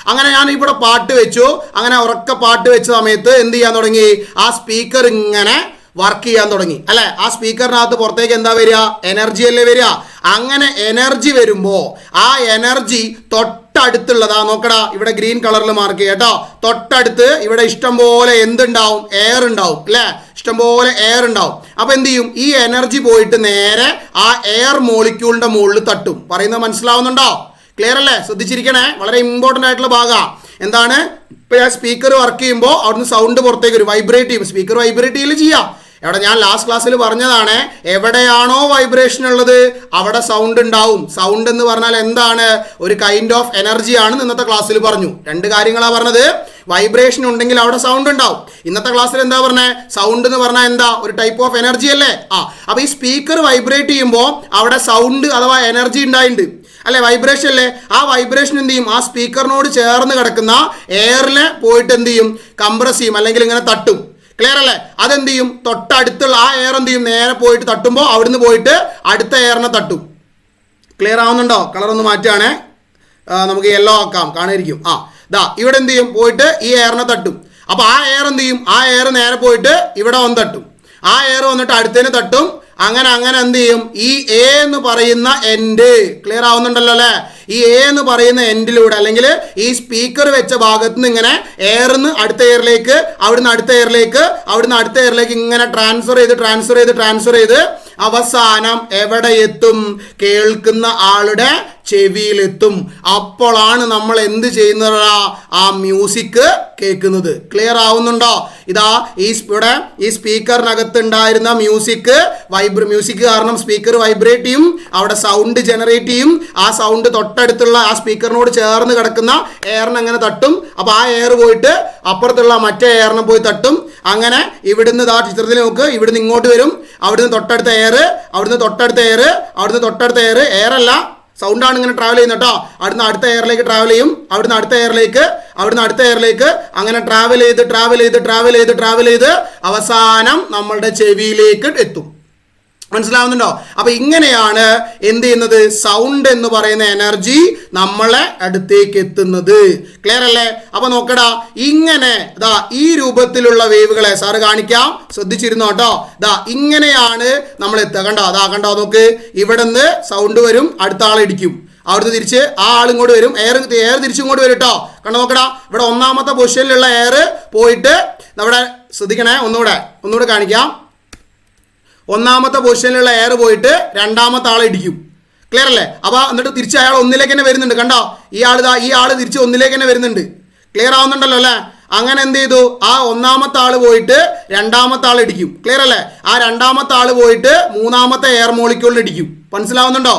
അങ്ങനെ ഞാൻ ഇവിടെ പാട്ട് വെച്ചു. അങ്ങനെ ഉറക്ക പാട്ട് വെച്ച സമയത്ത് എന്ത് ചെയ്യാൻ തുടങ്ങി? ആ സ്പീക്കർ ഇങ്ങനെ വർക്ക് ചെയ്യാൻ തുടങ്ങി അല്ലെ. ആ സ്പീക്കറിനകത്ത് പുറത്തേക്ക് എന്താ വരിക? എനർജി അല്ലേ വരിക. അങ്ങനെ എനർജി വരുമ്പോൾ ആ എനർജി തൊട്ടടുത്തുള്ളതാ. നോക്കടാ, ഇവിടെ ഗ്രീൻ കളറിൽ മാർക്ക് ചെയ്യാം കേട്ടോ. തൊട്ടടുത്ത് ഇവിടെ ഇഷ്ടം പോലെ എന്തുണ്ടാവും? എയർ ഉണ്ടാവും അല്ലെ. ഇഷ്ടംപോലെ എയർ ഉണ്ടാവും. അപ്പൊ എന്ത് ചെയ്യും? ഈ എനർജി പോയിട്ട് നേരെ ആ എയർ മോളിക്യൂളിന്റെ മുകളിൽ തട്ടും. പറയുന്നത് മനസ്സിലാവുന്നുണ്ടോ? ക്ലിയർ അല്ലേ? ശ്രദ്ധിച്ചിരിക്കണേ, വളരെ ഇമ്പോർട്ടൻ്റ് ആയിട്ടുള്ള ഭാഗമാണ്. എന്താണ്? ഇപ്പൊ ആ സ്പീക്കർ വർക്ക് ചെയ്യുമ്പോൾ അവിടുന്ന് സൗണ്ട് പുറത്തേക്ക് വരും, വൈബ്രേറ്റ് ചെയ്യും. സ്പീക്കർ വൈബ്രേറ്റ് ചെയ്യില്ല ചെയ്യാം. എവിടെ ഞാൻ ലാസ്റ്റ് ക്ലാസ്സിൽ പറഞ്ഞതാണ്, എവിടെയാണോ വൈബ്രേഷൻ ഉള്ളത് അവിടെ സൗണ്ട് ഉണ്ടാവും. സൗണ്ട് എന്ന് പറഞ്ഞാൽ എന്താണ്? ഒരു കൈൻഡ് ഓഫ് എനർജി ആണെന്ന് ഇന്നത്തെ ക്ലാസ്സിൽ പറഞ്ഞു. രണ്ട് കാര്യങ്ങളാണ് പറഞ്ഞത്. വൈബ്രേഷൻ ഉണ്ടെങ്കിൽ അവിടെ സൗണ്ട് ഉണ്ടാവും. ഇന്നത്തെ ക്ലാസ്സിൽ എന്താ പറഞ്ഞത്? സൗണ്ട് എന്ന് പറഞ്ഞാൽ എന്താ? ഒരു ടൈപ്പ് ഓഫ് എനർജി അല്ലേ? അപ്പൊ ഈ സ്പീക്കർ വൈബ്രേറ്റ് ചെയ്യുമ്പോൾ അവിടെ സൗണ്ട് അഥവാ എനർജി ഉണ്ടായിട്ടുണ്ട് അല്ലെ? വൈബ്രേഷൻ അല്ലേ? ആ വൈബ്രേഷൻ എന്ത് ചെയ്യും? ആ സ്പീക്കറിനോട് ചേർന്ന് കിടക്കുന്ന എയറിൽ പോയിട്ട് എന്ത് ചെയ്യും? കംപ്രസ് ചെയ്യും, അല്ലെങ്കിൽ ഇങ്ങനെ തട്ടും. ക്ലിയർ അല്ലേ? അതെന്ത് ചെയ്യും? തൊട്ടടുത്തുള്ള ആ എയർ എന്ത് ചെയ്യും? നേരെ പോയിട്ട് തട്ടുമ്പോൾ അവിടുന്ന് പോയിട്ട് അടുത്ത എയറിനെ തട്ടും. ക്ലിയർ ആവുന്നുണ്ടോ? കളർ ഒന്ന് മാറ്റുകയാണേ, നമുക്ക് യെല്ലോ ആക്കാം, കാണായിരിക്കും. ഇവിടെ എന്ത് ചെയ്യും? പോയിട്ട് ഈ എയറിനെ തട്ടും. അപ്പോൾ ആ എയർ എന്ത് ചെയ്യും? ആ എയർ നേരെ പോയിട്ട് ഇവിടെ വന്ന് തട്ടും. ആ എയർ വന്നിട്ട് അടുത്തതിന് തട്ടും. അങ്ങനെ അങ്ങനെ എന്ത് ചെയ്യും? ഈ എ എന്ന് പറയുന്ന എൻഡ്, ക്ലിയർ ആവുന്നുണ്ടല്ലോ അല്ലേ? ഈ എ എന്ന് പറയുന്ന എൻഡിലൂടെ, അല്ലെങ്കിൽ ഈ സ്പീക്കർ വെച്ച ഭാഗത്ത് നിന്ന് ഇങ്ങനെ എയർന്ന് അടുത്ത എയറിലേക്ക്, അവിടുന്ന് അടുത്ത എയറിലേക്ക്, അവിടുന്ന് അടുത്ത എയറിലേക്ക് ഇങ്ങനെ ട്രാൻസ്ഫർ ചെയ്ത് അവസാനം എവിടെ എത്തും? കേൾക്കുന്ന ആളുടെ ചെവിയിലെത്തും. അപ്പോഴാണ് നമ്മൾ എന്ത് ചെയ്യുന്നത്? ആ മ്യൂസിക് കേൾക്കുന്നത്. ക്ലിയർ ആവുന്നുണ്ടോ? ഇതാ ഇവിടെ ഈ സ്പീക്കറിനകത്ത് ഉണ്ടായിരുന്ന മ്യൂസിക് കാരണം സ്പീക്കർ വൈബ്രേറ്റ് ചെയ്യും, അവിടെ സൗണ്ട് ജനറേറ്റ് ചെയ്യും. ആ സൗണ്ട് തൊട്ടടുത്തുള്ള ആ സ്പീക്കറിനോട് ചേർന്ന് കിടക്കുന്ന എയറിനെ അങ്ങനെ തട്ടും. അപ്പോൾ ആ എയർ പോയിട്ട് അപ്പുറത്തുള്ള മറ്റേ എയറിനെ പോയി തട്ടും. അങ്ങനെ ഇവിടുന്ന് ചിത്രത്തിൽ നോക്ക്, ഇവിടുന്ന് ഇങ്ങോട്ട് വരും, അവിടുന്ന് തൊട്ടടുത്ത എയർ, അവിടുന്ന് തൊട്ടടുത്ത എയർ, അവിടുന്ന് തൊട്ടടുത്ത എയർ അല്ല, സൗണ്ടാണ് ഇങ്ങനെ ട്രാവൽ ചെയ്യുന്നത് കേട്ടോ. അവിടുന്ന് അടുത്ത എയറിലേക്ക് ട്രാവൽ ചെയ്യും, അവിടുന്ന് അടുത്ത എയറിലേക്ക്, അങ്ങനെ ട്രാവൽ ചെയ്ത് അവസാനം നമ്മളുടെ ചെവിയിലേക്ക് എത്തും. മനസ്സിലാവുന്നുണ്ടോ? അപ്പൊ ഇങ്ങനെയാണ് എന്ത് ചെയ്യുന്നത്? സൗണ്ട് എന്ന് പറയുന്ന എനർജി നമ്മളെ അടുത്തേക്ക് എത്തുന്നത്. ക്ലിയർ അല്ലേ? അപ്പൊ നോക്കടാ, ഇങ്ങനെ ഈ രൂപത്തിലുള്ള വേവുകളെ സാറ് കാണിക്കാം, ശ്രദ്ധിച്ചിരുന്നോ കേട്ടോ. ഇങ്ങനെയാണ് നമ്മൾ എത്തുക. കണ്ടോ നോക്ക്, ഇവിടെ നിന്ന് സൗണ്ട് വരും, അടുത്ത ആൾ ഇടിക്കും, അവിടുന്ന് തിരിച്ച് ആ ആൾ ഇങ്ങോട്ട് വരും, എയർ തിരിച്ചിങ്ങോട്ട് വരും കേട്ടോ. കണ്ടോ നോക്കടാ, ഇവിടെ ഒന്നാമത്തെ പൊസിഷനിലുള്ള എയർ പോയിട്ട് നമ്മുടെ ശ്രദ്ധിക്കണേ, ഒന്നുകൂടെ കാണിക്കാം. ഒന്നാമത്തെ പൊസിഷനിലുള്ള എയർ പോയിട്ട് രണ്ടാമത്തെ ആളെ ഇടിക്കും. ക്ലിയർ അല്ലേ? അപ്പോൾ എന്നിട്ട് തിരിച്ച് അയാൾ ഒന്നിലേക്ക് തന്നെ വരുന്നുണ്ട്. കണ്ടോ, ഈ ആൾ തിരിച്ച് ഒന്നിലേക്ക് തന്നെ വരുന്നുണ്ട്. ക്ലിയർ ആവുന്നുണ്ടല്ലോ അല്ലേ? അങ്ങനെ എന്ത് ചെയ്തു? ആ ഒന്നാമത്തെ ആൾ പോയിട്ട് രണ്ടാമത്തെ ആൾ ഇടിക്കും. ക്ലിയർ അല്ലേ? ആ രണ്ടാമത്തെ ആൾ പോയിട്ട് മൂന്നാമത്തെ എയർ മോളിക്യൂളിൽ ഇടിക്കും. മനസ്സിലാവുന്നുണ്ടോ?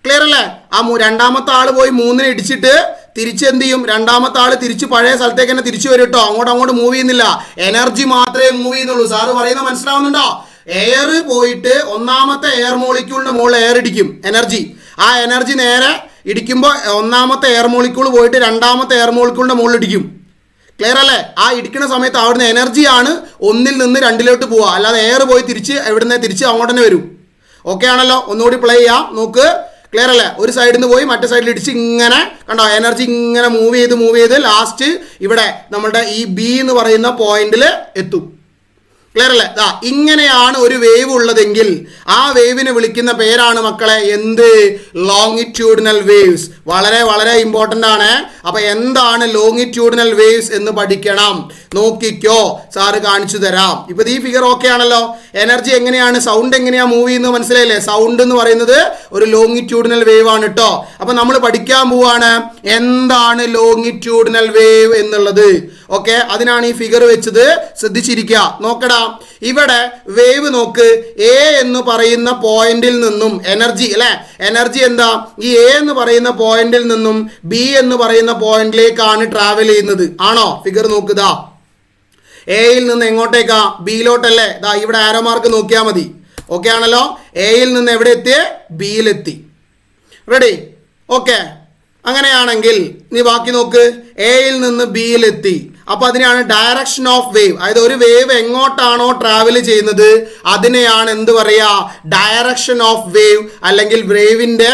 ക്ലിയർ അല്ലേ? ആ രണ്ടാമത്തെ ആൾ പോയി മൂന്നിനെ ഇടിച്ചിട്ട് തിരിച്ച് എന്ത് ചെയ്യും? രണ്ടാമത്തെ ആൾ തിരിച്ച് പഴയ സ്ഥലത്തേക്ക് തന്നെ തിരിച്ചു വരും കേട്ടോ. അങ്ങോട്ട് മൂവ് ചെയ്യുന്നില്ല, എനർജി മാത്രമേ മൂവ് ചെയ്യുന്നുള്ളൂ. സാറ് പറയുന്നത് മനസ്സിലാവുന്നുണ്ടോ? എയർ പോയിട്ട് ഒന്നാമത്തെ എയർ മോളിക്യൂളിന്റെ മുകളിൽ എയർ ഇടിക്കും, എനർജി. ആ എനർജി നേരെ ഇടിക്കുമ്പോൾ ഒന്നാമത്തെ എയർ മോളിക്യൂൾ പോയിട്ട് രണ്ടാമത്തെ എയർ മോളിക്യൂളിന്റെ മുകളിൽ ഇടിക്കും. ക്ലിയർ അല്ലേ? ആ ഇടിക്കുന്ന സമയത്ത് അവിടുന്ന് എനർജിയാണ് ഒന്നിൽ നിന്ന് രണ്ടിലോട്ട് പോവുക, അല്ലാതെ എയർ പോയി തിരിച്ച് അങ്ങോട്ട് തന്നെ വരും. ഓക്കെ ആണല്ലോ? ഒന്നുകൂടി പ്ലേ ചെയ്യാം, നോക്ക്. ക്ലിയർ അല്ലേ? ഒരു സൈഡിൽ നിന്ന് പോയി മറ്റേ സൈഡിൽ ഇടിച്ച് ഇങ്ങനെ കണ്ടോ, എനർജി ഇങ്ങനെ മൂവ് ചെയ്ത് ലാസ്റ്റ് ഇവിടെ നമ്മളുടെ ഈ ബി എന്ന് പറയുന്ന പോയിന്റിൽ എത്തും. ക്ലിയർ അല്ലേ? ഇങ്ങനെയാണ് ഒരു വേവ് ഉള്ളതെങ്കിൽ ആ വേവിനെ വിളിക്കുന്ന പേരാണ് മക്കളെ എന്ത്? Longitudinal waves. വളരെ വളരെ ഇമ്പോർട്ടൻ്റ് ആണ്. അപ്പൊ എന്താണ് ലോങ്ങിറ്റ്യൂഡിനൽ വേവ്സ് എന്ന് പഠിക്കണം. നോക്കിക്കോ, സാറ് കാണിച്ചു തരാം. ഇപ്പൊ ഈ ഫിഗർ ഓക്കെ ആണല്ലോ. എനർജി എങ്ങനെയാണ്, സൗണ്ട് എങ്ങനെയാ മൂവ് ചെയ്യുന്നത് മനസ്സിലായില്ലേ? സൗണ്ട് എന്ന് പറയുന്നത് ഒരു ലോങ്ങിറ്റ്യൂഡിനൽ വേവ് ആണ് കേട്ടോ. അപ്പൊ നമ്മൾ പഠിക്കാൻ പോവാണ് എന്താണ് ലോങ്ങിറ്റ്യൂഡിനൽ വേവ് എന്നുള്ളത്. ഓക്കെ, അതിനാണ് ഈ ഫിഗർ വെച്ചത്. ശ്രദ്ധിച്ചിരിക്കുക, നോക്കടാ. ഇവിടെ വേവ് നോക്ക്, എ എന്ന് പറയുന്ന പോയിന്റിൽ നിന്നും എനർജി അല്ലെ, എനർജി എന്താ? ഈ എ എന്ന് പറയുന്ന പോയിന്റിൽ നിന്നും ബി എന്ന് പറയുന്ന പോയിന്റിലേക്കാണ് ട്രാവൽ ചെയ്യുന്നത്. ആണോ? ഫിഗർ നോക്കുക. എയിൽ നിന്ന് എങ്ങോട്ടേക്കാ? ബിയിലോട്ടല്ലേ? ഇവിടെ ആരോ മാർക്ക് നോക്കിയാൽ മതി. ഓക്കെ ആണല്ലോ? എയിൽ നിന്ന് എവിടെ എത്തിയേ? ബിയിലെത്തി. റെഡി? ഓക്കെ, അങ്ങനെയാണെങ്കിൽ നീ ബാക്കി നോക്ക്. എയിൽ നിന്ന് ബിയിലെത്തി. അപ്പൊ അതിനെയാണ് ഡയറക്ഷൻ ഓഫ് വേവ്. അതായത് ഒരു വേവ് എങ്ങോട്ടാണോ ട്രാവൽ ചെയ്യുന്നത് അതിനെയാണ് എന്ത് പറയാ? ഡയറക്ഷൻ ഓഫ് വേവ്, അല്ലെങ്കിൽ വേവിന്റെ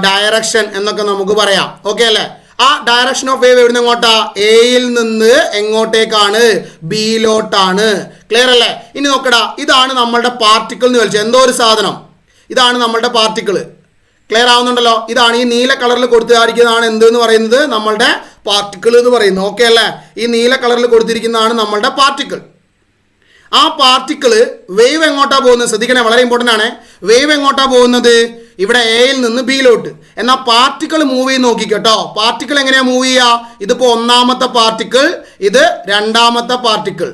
ഡയറക്ഷൻ എന്നൊക്കെ നമുക്ക് പറയാം. ഓക്കെ അല്ലേ? ആ ഡയറക്ഷൻ ഓഫ് വേവ് എവിടെ നിന്ന് എങ്ങോട്ടാ? എയിൽ നിന്ന് എങ്ങോട്ടേക്കാണ്? ബിയിലോട്ടാണ്. ക്ലിയർ അല്ലേ? ഇനി നോക്കടാ, ഇതാണ് നമ്മളുടെ പാർട്ടിക്കിൾ എന്ന് വിളിച്ചത്. എന്തോ ഒരു സാധനം, ഇതാണ് നമ്മളുടെ പാർട്ടിക്കിൾ. ക്ലിയർ ആവുന്നുണ്ടല്ലോ? ഇതാണ് ഈ നീല കളറിൽ കൊടുത്തിരിക്കുന്നതാണ് എന്തെന്ന് പറയുന്നത്? നമ്മളുടെ പാർട്ടിക്കിൾ എന്ന് പറയുന്നത്. ഓക്കെ അല്ലേ? ഈ നീല കളറിൽ കൊടുത്തിരിക്കുന്നതാണ് നമ്മളുടെ പാർട്ടിക്കിൾ. ആ പാർട്ടിക്കിള് വേവ് എങ്ങോട്ടാ പോകുന്നത്? ശ്രദ്ധിക്കണേ, വളരെ ഇമ്പോർട്ടൻ്റ് ആണ്. വേവ് എങ്ങോട്ടാ പോകുന്നത്? ഇവിടെ എയിൽ നിന്ന് ബിയിലോട്ട്. എന്നാൽ പാർട്ടിക്കിൾ മൂവ് ചെയ്ത് നോക്കിക്കട്ടോ. പാർട്ടിക്കിൾ എങ്ങനെയാ മൂവ് ചെയ്യുക? ഇതിപ്പോൾ ഒന്നാമത്തെ പാർട്ടിക്കിൾ, ഇത് രണ്ടാമത്തെ പാർട്ടിക്കിൾ.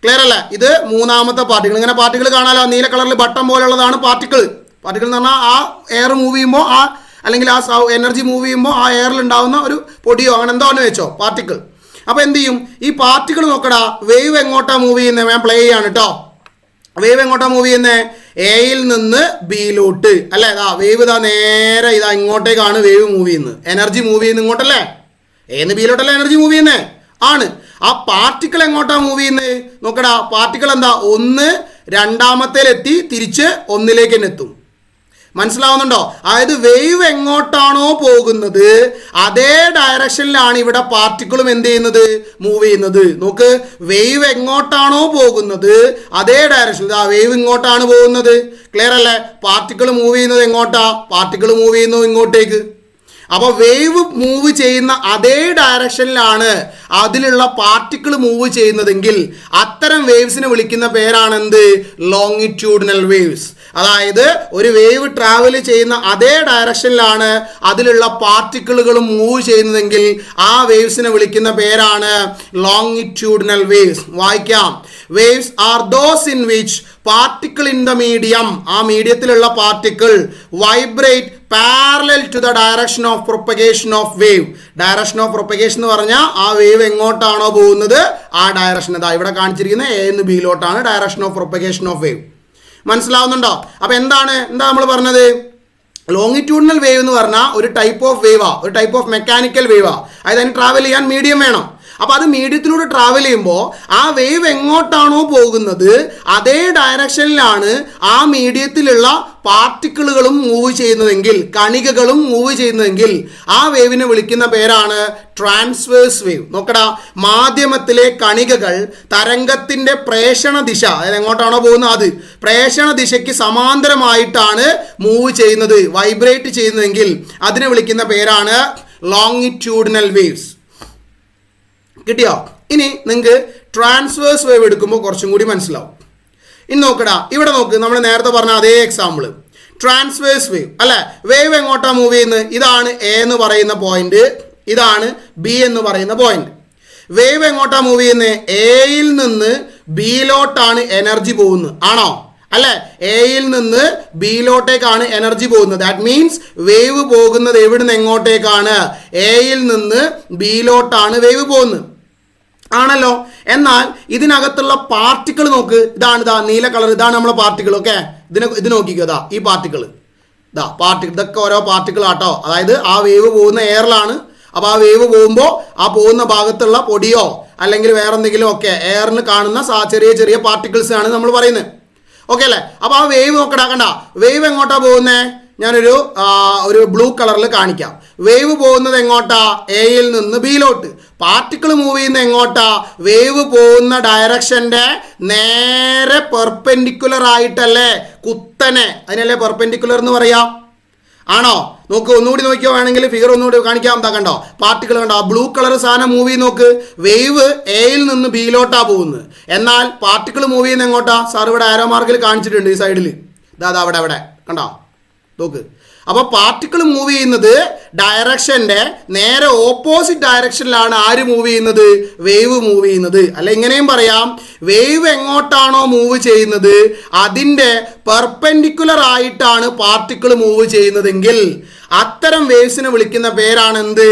ക്ലിയർ അല്ലേ? ഇത് മൂന്നാമത്തെ പാർട്ടിക്കിൾ. ഇങ്ങനെ പാർട്ടിക്കിൾ കാണാലോ, നീല കളറിൽ ബട്ടൺ പോലുള്ളതാണ് പാർട്ടിക്കിൾ. പാർട്ടിക്കിൾ എന്ന് പറഞ്ഞാൽ ആ എയർ മൂവ് ചെയ്യുമ്പോൾ അല്ലെങ്കിൽ ആ എനർജി മൂവ് ചെയ്യുമ്പോൾ ആ എയറിൽ ഉണ്ടാകുന്ന ഒരു പൊടിയോ അങ്ങനെ എന്തോ എന്ന് വെച്ചോ പാർട്ടിക്കിൾ. അപ്പോൾ എന്ത് ചെയ്യും? ഈ പാർട്ടിക്കിൾ നോക്കടാ, വേവ് എങ്ങോട്ടാ മൂവ് ചെയ്യുന്നത്? ഞാൻ പ്ലേ ചെയ്യാണ് കേട്ടോ. വേവ് എങ്ങോട്ടാ മൂവ് ചെയ്യുന്നത്? എയിൽ നിന്ന് ബിയിലോട്ട് അല്ലേ? വേവ് നേരെ ഇങ്ങോട്ടേക്കാണ് വേവ് മൂവ് ചെയ്യുന്നത്. എനർജി മൂവ് ചെയ്യുന്നത് ഇങ്ങോട്ടല്ലേ? എന്ന് ബിയിലോട്ടല്ലേ എനർജി മൂവ് ചെയ്യുന്നത്? ആണ്. ആ പാർട്ടിക്കിൾ എങ്ങോട്ടാ മൂവ് ചെയ്യുന്നത്? നോക്കടാ, പാർട്ടിക്കിൾ എന്താ, ഒന്ന് രണ്ടാമത്തേലെത്തി തിരിച്ച് ഒന്നിലേക്ക് തന്നെ എത്തും. മനസ്സിലാവുന്നുണ്ടോ? അതായത് വേവ് എങ്ങോട്ടാണോ പോകുന്നത് അതേ ഡയറക്ഷനിലാണ് ഇവിടെ പാർട്ടിക്കിളും എന്ത് ചെയ്യുന്നത്? മൂവ് ചെയ്യുന്നത്. നോക്ക്, വേവ് എങ്ങോട്ടാണോ പോകുന്നത് അതേ ഡയറക്ഷനിൽ. വേവ് ഇങ്ങോട്ടാണ് പോകുന്നത്, ക്ലിയർ അല്ലേ? പാർട്ടിക്കിൾ മൂവ് ചെയ്യുന്നത് എങ്ങോട്ടാ? പാർട്ടിക്കിൾ മൂവ് ചെയ്യുന്നത് ഇങ്ങോട്ടേക്ക്. അപ്പോൾ വേവ് മൂവ് ചെയ്യുന്ന അതേ ഡയറക്ഷനിലാണ് അതിലുള്ള പാർട്ടിക്കിൾ മൂവ് ചെയ്യുന്നതെങ്കിൽ അത്തരം വേവ്സിനെ വിളിക്കുന്ന പേരാണ് എന്ത്? Longitudinal waves. അതായത് ഒരു വേവ് ട്രാവൽ ചെയ്യുന്ന അതേ ഡയറക്ഷനിലാണ് അതിലുള്ള പാർട്ടിക്കിളുകളും മൂവ് ചെയ്യുന്നതെങ്കിൽ ആ വേവ്സിനെ വിളിക്കുന്ന പേരാണ് ലോങ്ങിറ്റ്യൂഡിനൽ വേവ്സ്. വായിക്കാം. Waves are those in which particle in the medium, ആ മീഡിയത്തിലുള്ള particle vibrate parallel to the direction of propagation of wave. Direction of propagation എന്ന് പറഞ്ഞാൽ ആ വേവ് എങ്ങോട്ടാണോ പോകുന്നത് ആ ഡയറക്ഷൻ. ഇവിടെ കാണിച്ചിരിക്കുന്നത് എ എന്ന് ബിയിലോട്ടാണ് direction of propagation of wave. മനസ്സിലാവുന്നുണ്ടോ? അപ്പോൾ എന്താ നമ്മൾ പറഞ്ഞത്? ലോങ്ങിറ്റ്യൂഡിനൽ വേവ് എന്ന് പറഞ്ഞാൽ ഒരു ടൈപ്പ് ഓഫ് വേവാ, ഒരു ടൈപ്പ് ഓഫ് മെക്കാനിക്കൽ വേവാ. അതായത് അതിന് ട്രാവൽ ചെയ്യാൻ മീഡിയം വേണം. അപ്പോൾ അത് മീഡിയത്തിലൂടെ ട്രാവൽ ചെയ്യുമ്പോൾ ആ വേവ് എങ്ങോട്ടാണോ പോകുന്നത് അതേ ഡയറക്ഷനിലാണ് ആ മീഡിയത്തിലുള്ള പാർട്ടിക്കിളുകളും മൂവ് ചെയ്യുന്നതെങ്കിൽ, കണികകളും മൂവ് ചെയ്യുന്നതെങ്കിൽ ആ വേവിനെ വിളിക്കുന്ന പേരാണ് ട്രാൻസ്വേഴ്സ് വേവ്. നോക്കടാ, മാധ്യമത്തിലെ കണികകൾ തരംഗത്തിൻ്റെ പ്രേഷണ ദിശ, അതായത് എങ്ങോട്ടാണോ പോകുന്നത് അത് പ്രേഷണ ദിശയ്ക്ക് സമാന്തരമായിട്ടാണ് മൂവ് ചെയ്യുന്നത്, വൈബ്രേറ്റ് ചെയ്യുന്നതെങ്കിൽ അതിനെ വിളിക്കുന്ന പേരാണ് ലോങ്ങിറ്റ്യൂഡിനൽ വേവ്സ്. കിട്ടിയോ? ഇനി നിങ്ങൾക്ക് ട്രാൻസ്വേഴ്സ് വേവ് എടുക്കുമ്പോൾ കുറച്ചും കൂടി മനസ്സിലാവും. ഇനി നോക്കടാ, ഇവിടെ നോക്ക്, നമ്മൾ നേരത്തെ പറഞ്ഞ അതേ എക്സാമ്പിൾ ട്രാൻസ്വേഴ്സ് വേവ് അല്ലേ? വേവ് എങ്ങോട്ടാണ് മൂവ് ചെയ്യുന്നത്? ഇതാണ് എ എന്ന് പറയുന്ന പോയിന്റ്, ഇതാണ് ബി എന്ന് പറയുന്ന പോയിന്റ്. വേവ് എങ്ങോട്ടാണ് മൂവ് ചെയ്യുന്നത്? എയിൽ നിന്ന് ബിയിലോട്ടാണ് എനർജി പോകുന്നത്, ആണോ? അല്ലേ? എയിൽ നിന്ന് ബിയിലോട്ടേക്കാണ് എനർജി പോകുന്നത്. ദാറ്റ് മീൻസ് വേവ് പോകുന്നത് എവിടുന്ന് എങ്ങോട്ടേക്കാണ്? എയിൽ നിന്ന് ബിയിലോട്ടാണ് വേവ് പോകുന്നത്, ആണല്ലോ. എന്നാൽ ഇതിനകത്തുള്ള പാർട്ടിക്കിൾ നോക്ക്, ഇതാണ് നീല കളർ, ഇതാണ് നമ്മളെ പാർട്ടിക്കിൾ. ഓക്കെ, ഇത് നോക്കിക്കോ, ഈ പാർട്ടിക്കിൾ, പാർട്ടിക്കിൾ, ഇതൊക്കെ ഓരോ പാർട്ടിക്കിൾ ആട്ടോ. അതായത് ആ വേവ് പോകുന്ന എയറിലാണ്. അപ്പോൾ ആ വേവ് പോകുമ്പോൾ ആ പോകുന്ന ഭാഗത്തുള്ള പൊടിയോ അല്ലെങ്കിൽ വേറെ എന്തെങ്കിലും ഒക്കെ എയറിന് കാണുന്ന ചെറിയ ചെറിയ പാർട്ടിക്കിൾസ് ആണ് നമ്മൾ പറയുന്നത്. ഓക്കെ അല്ലേ? അപ്പോൾ ആ വേവ് നോക്കടാ, കണ്ട വേവ് എങ്ങോട്ടാ പോകുന്നത്? ഞാനൊരു ബ്ലൂ കളറിൽ കാണിക്കാം. വേവ് പോകുന്നത് എങ്ങോട്ടാ? എയിൽ നിന്ന് ബിയിലോട്ട്. പാർട്ടിക്കിൾ മൂവ് ചെയ്യുന്ന എങ്ങോട്ടാ? വേവ് പോകുന്ന ഡയറക്ഷൻ്റെ നേരെ പെർപെൻഡിക്കുലർ ആയിട്ടല്ലേ, കുത്തനെ, അതിനല്ലേ പെർപെൻഡിക്കുലർ എന്ന് പറയാം, ആണോ? നോക്ക്, ഒന്നുകൂടി നോക്കിയോ, വേണമെങ്കിൽ ഫിഗർ ഒന്നുകൂടി കാണിക്കാം. എന്താ കണ്ടോ പാർട്ടിക്കിൾ? കണ്ടോ ആ ബ്ലൂ കളർ സാധനം മൂവ് ചെയ്ത് നോക്ക്. വേവ് എയിൽ നിന്ന് ബിയിലോട്ടാ പോകുന്നത്. എന്നാൽ പാർട്ടിക്കിൾ മൂവ് ചെയ്യുന്ന എങ്ങോട്ടാ? സാർ ഇവിടെ ആരോ മാർക്കിൽ കാണിച്ചിട്ടുണ്ട് ഈ സൈഡിൽ, അവിടെ കണ്ടോ, നോക്ക്. അപ്പോൾ പാർട്ടിക്കിൾ മൂവ് ചെയ്യുന്നത് ഡയറക്ഷൻ്റെ നേരെ ഓപ്പോസിറ്റ് ഡയറക്ഷനിലാണ് ആര് മൂവ് ചെയ്യുന്നത്? വേവ് മൂവ് ചെയ്യുന്നത്. അല്ല, ഇങ്ങനെയും പറയാം, വേവ് എങ്ങോട്ടാണോ മൂവ് ചെയ്യുന്നത് അതിൻ്റെ പെർപെൻഡിക്കുലർ ആയിട്ടാണ് പാർട്ടിക്കിൾ മൂവ് ചെയ്യുന്നതെങ്കിൽ അത്തരം വേവ്സിനെ വിളിക്കുന്ന പേരാണ് എന്ത്?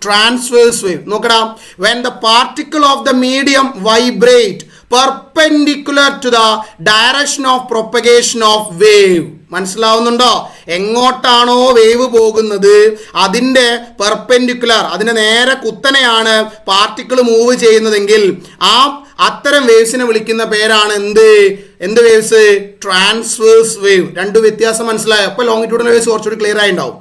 Transverse wave. നോക്കടാ, when the particle of the medium vibrate perpendicular to the direction of propagation of wave. മനസ്സിലാവുന്നുണ്ടോ? എങ്ങോട്ടാണോ വേവ് പോകുന്നത് അതിൻ്റെ പെർപെൻഡിക്കുലർ, അതിൻ്റെ നേരെ കുത്തനെയാണ് പാർട്ടിക്കിൾ മൂവ് ചെയ്യുന്നതെങ്കിൽ അത്തരം വേവ്സിനെ വിളിക്കുന്ന പേരാണ് എന്ത് വേവ്സ്? Transverse wave. രണ്ട് വ്യത്യാസം മനസ്സിലായോ? അപ്പോൾ ലോങ്ങിറ്റ്യൂഡിനൽ വേവ്സ് കുറച്ചുകൂടി ക്ലിയർ ആയി ഉണ്ടാവും.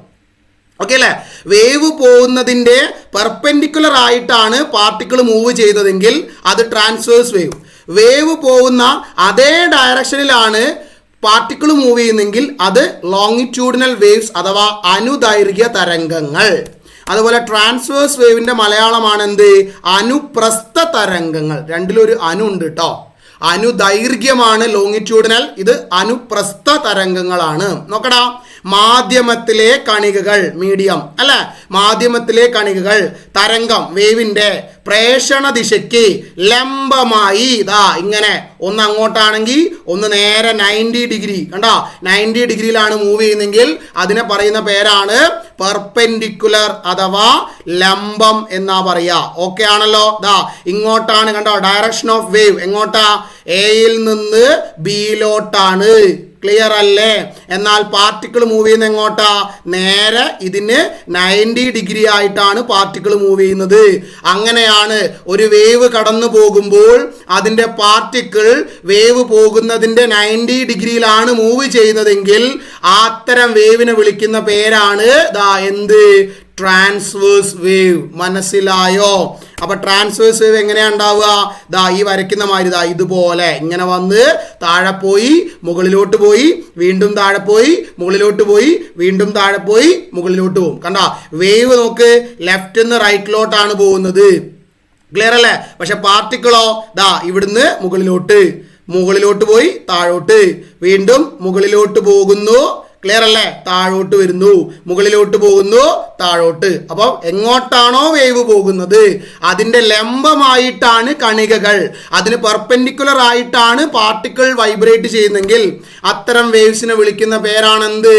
ഓക്കെ അല്ലേ? വേവ് പോകുന്നതിൻ്റെ പെർപെൻഡിക്കുലർ ആയിട്ടാണ് പാർട്ടിക്കിൾ മൂവ് ചെയ്യുന്നതെങ്കിൽ അത് ട്രാൻസ്വേഴ്സ് വേവ്. വേവ് പോകുന്ന അതേ ഡയറക്ഷനിലാണ് പാർട്ടിക്കിൾ മൂവ് ചെയ്യുന്നെങ്കിൽ അത് ലോങ്ങിറ്റ്യൂഡിനൽ വേവ്സ് അഥവാ അനുദൈർഘ്യ തരംഗങ്ങൾ. അതുപോലെ ട്രാൻസ്വേഴ്സ് വേവിൻ്റെ മലയാളമാണ് എന്ത്? അനുപ്രസ്ഥ തരംഗങ്ങൾ. രണ്ടിലൊരു അനു ഉണ്ട് കേട്ടോ. അനുദൈർഘ്യമാണ് ലോങ്ങിറ്റ്യൂഡിനൽ, ഇത് അനുപ്രസ്ഥ തരംഗങ്ങളാണ്. നോക്കടാ, മാധ്യമത്തിലെ കണികകൾ, മീഡിയം അല്ലെ, മാധ്യമത്തിലെ കണികകൾ തരംഗം വേവിന്റെ പ്രേഷണ ദിശയ്ക്ക് ലംബമായി ഇതാ ഇങ്ങനെ ഒന്ന് അങ്ങോട്ടാണെങ്കിൽ ഒന്ന് നേരെ 90 ഡിഗ്രി കണ്ടോ 90 ഡിഗ്രിയിലാണ് മൂവ് ചെയ്യുന്നെങ്കിൽ അതിനെ പറയുന്ന പേരാണ് പെർപെൻഡിക്കുലർ അഥവാ ലംബം എന്നാ പറയാ. ഓക്കെ ആണല്ലോ. ദാ ഇങ്ങോട്ടാണ് കണ്ടോ ഡയറക്ഷൻ ഓഫ് വേവ് എങ്ങോട്ടാ, എയിൽ നിന്ന് ബിയിലോട്ടാണ്. ക്ലിയർ അല്ലേ? എന്നാൽ പാർട്ടിക്കിൾ മൂവ് ചെയ്യുന്ന എങ്ങോട്ടാ, നേരെ ഇതിന് 90 ഡിഗ്രി ആയിട്ടാണ് പാർട്ടിക്കിൾ മൂവ് ചെയ്യുന്നത്. അങ്ങനെയാണ് ഒരു വേവ് കടന്നു പോകുമ്പോൾ അതിൻ്റെ പാർട്ടിക്കിൾ വേവ് പോകുന്നതിൻ്റെ 90 ഡിഗ്രിയിലാണ് മൂവ് ചെയ്യുന്നതെങ്കിൽ അത്തരം വേവിനെ വിളിക്കുന്ന പേരാണ് ദാ എന്ത്, ട്രാൻസ്വേഴ്സ് വേവ്. മനസ്സിലായോ? അപ്പൊ ട്രാൻസ്വേഴ്സ് വേവ് എങ്ങനെയാ ഉണ്ടാവുക, ദാ ഈ വരയ്ക്കുന്ന മാതിരി ദാ ഇതുപോലെ ഇങ്ങനെ വന്ന് താഴെ പോയി മുകളിലോട്ട് പോയി വീണ്ടും താഴെ പോയി മുകളിലോട്ട് പോയി വീണ്ടും താഴെ പോയി മുകളിലോട്ട് പോകും. കണ്ട വേവ് നോക്ക്, ലെഫ്റ്റ് നിന്ന് റൈറ്റിലോട്ടാണ് പോകുന്നത്. ക്ലിയർ അല്ലേ? പക്ഷെ പാർട്ടിക്കിളോ ദാ ഇവിടുന്ന് മുകളിലോട്ട് പോയി താഴോട്ട്, വീണ്ടും മുകളിലോട്ട് പോകുന്നു. ക്ലിയർ അല്ലേ? താഴോട്ട് വരുന്നു, മുകളിലോട്ട് പോകുന്നു, താഴോട്ട്. അപ്പോൾ എങ്ങോട്ടാണോ വേവ് പോകുന്നത് അതിൻ്റെ ലംബമായിട്ടാണ് കണികകൾ, അതിന് പെർപെൻഡിക്കുലർ ആയിട്ടാണ് പാർട്ടിക്കിൾ വൈബ്രേറ്റ് ചെയ്യുന്നെങ്കിൽ അത്തരം വേവ്സിനെ വിളിക്കുന്ന പേരാണെന്ത്,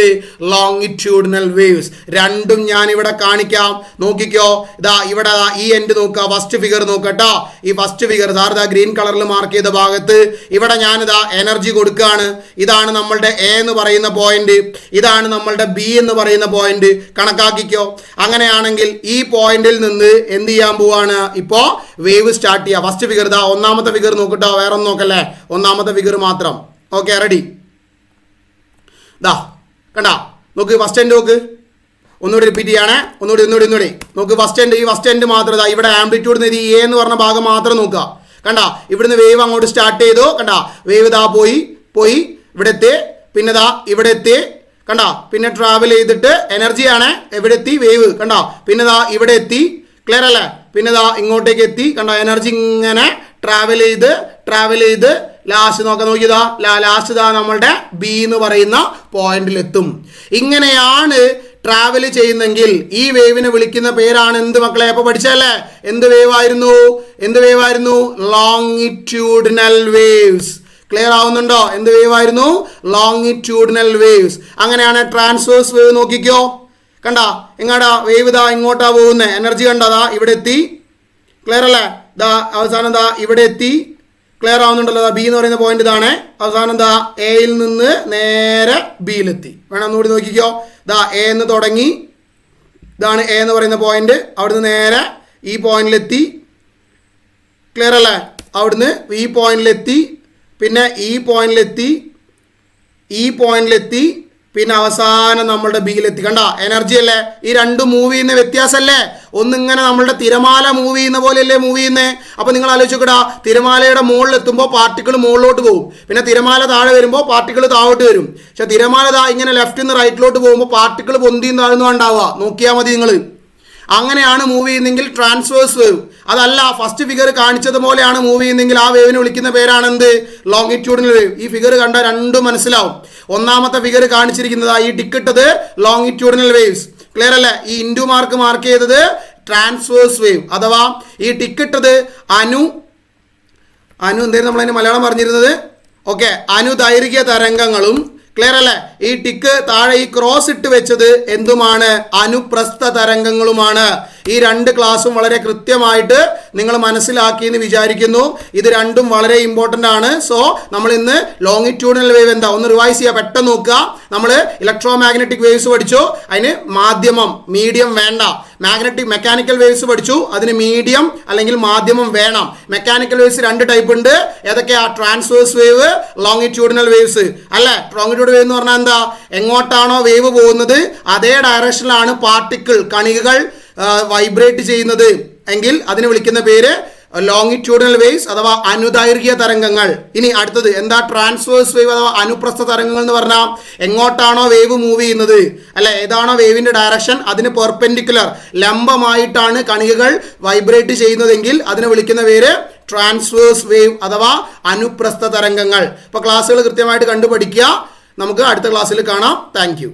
ലോങ്ങിറ്റ്യൂഡിനൽ വേവ്സ്. രണ്ടും ഞാൻ ഇവിടെ കാണിക്കാം, നോക്കിക്കോ. ഇതാ ഇവിടെ ഈ എൻഡ് നോക്കുക, ഫസ്റ്റ് ഫിഗർ നോക്കട്ടോ. ഈ ഫസ്റ്റ് ഫിഗർ സാർ ഇതാ ഗ്രീൻ കളറിൽ മാർക്ക് ചെയ്ത ഭാഗത്ത് ഇവിടെ ഞാനിതാ എനർജി കൊടുക്കുകയാണ്. ഇതാണ് നമ്മളുടെ എ എന്ന് പറയുന്ന പോയിന്റ്, ഇതാണ് നമ്മളുടെ ബി എന്ന് പറയുന്ന പോയിന്റ്. കണക്കാക്കിക്കോ. അങ്ങനെയാണെങ്കിൽ ഈ പോയിന്റിൽ നിന്ന് എന്ത് ചെയ്യാൻ പോവാണ്, ഇപ്പോ വേവ് സ്റ്റാർട്ട് ചെയ്യുക. ഫസ്റ്റ് ഫിഗർ ഇതാ ഒന്നാമത്തെ ഫിഗർ നോക്കട്ടോ, വേറെ ഒന്നും നോക്കല്ലേ, ഒന്നാമത്തെ ഫിഗർ മാത്രം. Okay ready? ദാ കണ്ടാ നോക്ക്, ഫസ്റ്റ് എൻഡ് നോക്ക്, ഒന്നുകൂടി റിപ്പീറ്റ് ചെയ്യണേ, ഒന്നുകൂടി നോക്ക്. ഫസ്റ്റ് എൻഡ്, ഈ ഫസ്റ്റ് എൻഡ് മാത്രം ഇതാ ഇവിടെ ആംപ്ലിറ്റ്യൂഡ് ഈ എ എന്ന് പറഞ്ഞ ഭാഗം മാത്രം നോക്കുക. കണ്ടാ ഇവിടുന്ന് വേവ് അങ്ങോട്ട് സ്റ്റാർട്ട് ചെയ്തു. കണ്ടാ വേവ് ഇതാ പോയി ഇവിടെ എത്തി, പിന്നെ ഇതാ ഇവിടെ എത്തി. കണ്ടോ പിന്നെ ട്രാവൽ ചെയ്തിട്ട് എനർജിയാണ് എവിടെ എത്തി, വേവ്. കണ്ടോ പിന്നെ ദാ ഇവിടെ എത്തി. ക്ലിയർ അല്ലേ? പിന്നെ ദാ ഇങ്ങോട്ടേക്ക് എത്തി. കണ്ടോ എനർജി ഇങ്ങനെ ട്രാവൽ ചെയ്ത് ലാസ്റ്റ് നോക്കിയതാ ലാസ്റ്റ് ദാ നമ്മളുടെ ബി എന്ന് പറയുന്ന പോയിന്റിലെത്തും. ഇങ്ങനെയാണ് ട്രാവൽ ചെയ്യുന്നെങ്കിൽ ഈ വേവിനെ വിളിക്കുന്ന പേരാണ് എന്ത് മക്കളെ? അപ്പൊ പഠിച്ചല്ലേ എന്ത് വേവ് ആയിരുന്നു? Longitudinal waves. ക്ലിയർ ആവുന്നുണ്ടോ? എന്ത് വേവ് ആയിരുന്നു? Longitudinal waves. അങ്ങനെയാണ് ട്രാൻസ്വേഴ്സ് വേവ്. നോക്കിക്കോ, കണ്ടാ എങ്ങാടാ വേവ് ദാ ഇങ്ങോട്ടാ പോകുന്നത്, എനർജി കണ്ടതാ ഇവിടെ എത്തി. ക്ലിയർ അല്ലേ? ദാ അവസാനം ദാ ഇവിടെ എത്തി. ക്ലിയർ ആവുന്നുണ്ടല്ലോ? ദാ ബി എന്ന് പറയുന്ന പോയിന്റ് ഇതാണ്. അവസാനം ദാ എയിൽ നിന്ന് നേരെ ബിയിലെത്തി. വേണം ഒന്നുകൂടി നോക്കിക്കോ. ദാ എ എന്ന് തുടങ്ങി, ഇതാണ് എ എന്ന് പറയുന്ന പോയിന്റ്, അവിടുന്ന് നേരെ ഈ പോയിന്റിലെത്തി. ക്ലിയർ അല്ലേ? അവിടുന്ന് ഈ പോയിന്റിലെത്തി, പിന്നെ ഈ പോയിന്റിലെത്തി, പിന്നെ അവസാനം നമ്മളുടെ ബിയിലെത്തി. കണ്ട എനർജി അല്ലേ? ഈ രണ്ടും മൂവ് ചെയ്യുന്ന വ്യത്യാസമല്ലേ? ഒന്നിങ്ങനെ നമ്മളുടെ തിരമാല മൂവ് ചെയ്യുന്ന പോലെയല്ലേ മൂവ് ചെയ്യുന്നത്? അപ്പോൾ നിങ്ങൾ ആലോചിക്കടാ, തിരമാലയുടെ മുകളിലെത്തുമ്പോൾ പാർട്ടിക്കിൾ മുകളിലോട്ട് പോകും, പിന്നെ തിരമാല താഴെ വരുമ്പോൾ പാർട്ടിക്കിൾ താഴോട്ട് വരും. പക്ഷെ തിരമാല ഇങ്ങനെ ലെഫ്റ്റിൽ നിന്ന് റൈറ്റിലോട്ട് പോകുമ്പോൾ പാർട്ടിക്കിൾ പൊന്തിയും താഴ്ന്നു ഉണ്ടാവുക. നോക്കിയാൽ മതി നിങ്ങൾ. അങ്ങനെയാണ് മൂവ് ചെയ്യുന്നെങ്കിൽ ട്രാൻസ്വേഴ്സ് വേവ്. അതല്ല ഫസ്റ്റ് ഫിഗർ കാണിച്ചതുപോലെയാണ് മൂവ് ചെയ്യുന്നെങ്കിൽ ആ വേവിനെ വിളിക്കുന്ന പേരാണെന്ത്, ലോങ്ങിറ്റ്യൂഡിനൽ വേവ്. ഈ ഫിഗർ കണ്ടാൽ രണ്ടും മനസ്സിലാവും. ഒന്നാമത്തെ ഫിഗർ കാണിച്ചിരിക്കുന്നത് ഈ ടിക്കിട്ടത് ലോങ്ങിറ്റ്യൂഡിനൽ വേവ്സ്. ക്ലിയർ അല്ലേ? ഈ ഇൻഡു മാർക്ക് ചെയ്തത് ട്രാൻസ്വേഴ്സ് വേവ്. അഥവാ ഈ ടിക്കിട്ടത് അനു എന്തായിരുന്നു നമ്മളതിന് മലയാളം പറഞ്ഞിരുന്നത്? ഓക്കെ, അനുദൈർഘ്യ തരംഗങ്ങളും. ക്ലിയർ അല്ലേ? ഈ ടിക്ക് താഴെ ഈ ക്രോസ് ഇട്ട് വെച്ചത് എന്തുമാണ്? അനുപ്രസ്ഥ തരംഗങ്ങളുമാണ്. ഈ രണ്ട് ക്ലാസ്സും വളരെ കൃത്യമായിട്ട് നിങ്ങൾ മനസ്സിലാക്കിയെന്ന് വിചാരിക്കുന്നു. ഇത് രണ്ടും വളരെ ഇമ്പോർട്ടൻ്റ് ആണ്. സോ നമ്മൾ ഇന്ന് ലോങ്ങിറ്റ്യൂഡിനൽ വേവ് എന്താ ഒന്ന് റിവൈസ് ചെയ്യുക, പെട്ടെന്ന് നോക്കുക. നമ്മൾ ഇലക്ട്രോ മാഗ്നറ്റിക് വേവ്സ് പഠിച്ചു, അതിന് മാധ്യമം മീഡിയം വേണ്ട. മെക്കാനിക്കൽ വേവ്സ് പഠിച്ചു, അതിന് മീഡിയം അല്ലെങ്കിൽ മാധ്യമം വേണം. മെക്കാനിക്കൽ വേവ്സ് രണ്ട് ടൈപ്പ് ഉണ്ട്. ഏതൊക്കെയാ? Transverse wave, longitudinal waves. അല്ലേ? ലോങ്ങിറ്റ്യൂഡ് വേവ് എന്ന് പറഞ്ഞാൽ എന്താ? എങ്ങോട്ടാണോ വേവ് പോകുന്നത് അതേ ഡയറക്ഷനിലാണ് പാർട്ടിക്കിൾ കണികകൾ വൈബ്രേറ്റ് ചെയ്യുന്നത് എങ്കിൽ അതിനെ വിളിക്കുന്ന പേര് ലോങ്ങിറ്റ്യൂഡിനൽ വേവ്സ് അഥവാ അനുദൈർഘ്യ തരംഗങ്ങൾ. ഇനി അടുത്തത് എന്താ? ട്രാൻസ്വേഴ്സ് വേവ് അഥവാ അനുപ്രസ്ഥ തരംഗങ്ങൾ എന്ന് പറഞ്ഞാൽ എങ്ങോട്ടാണോ വേവ് മൂവ് ചെയ്യുന്നത്, അല്ലെ ഏതാണോ വേവിന്റെ ഡയറക്ഷൻ അതിന് പെർപെൻഡിക്കുലർ ലംബമായിട്ടാണ് കണികകൾ വൈബ്രേറ്റ് ചെയ്യുന്നതെങ്കിൽ അതിനെ വിളിക്കുന്ന പേര് ട്രാൻസ്വേഴ്സ് വേവ് അഥവാ അനുപ്രസ്ഥ തരംഗങ്ങൾ. അപ്പോൾ ക്ലാസ്സുകൾ കൃത്യമായിട്ട് കണ്ടുപഠിക്കുക. നമുക്ക് അടുത്ത ക്ലാസ്സിൽ കാണാം. താങ്ക്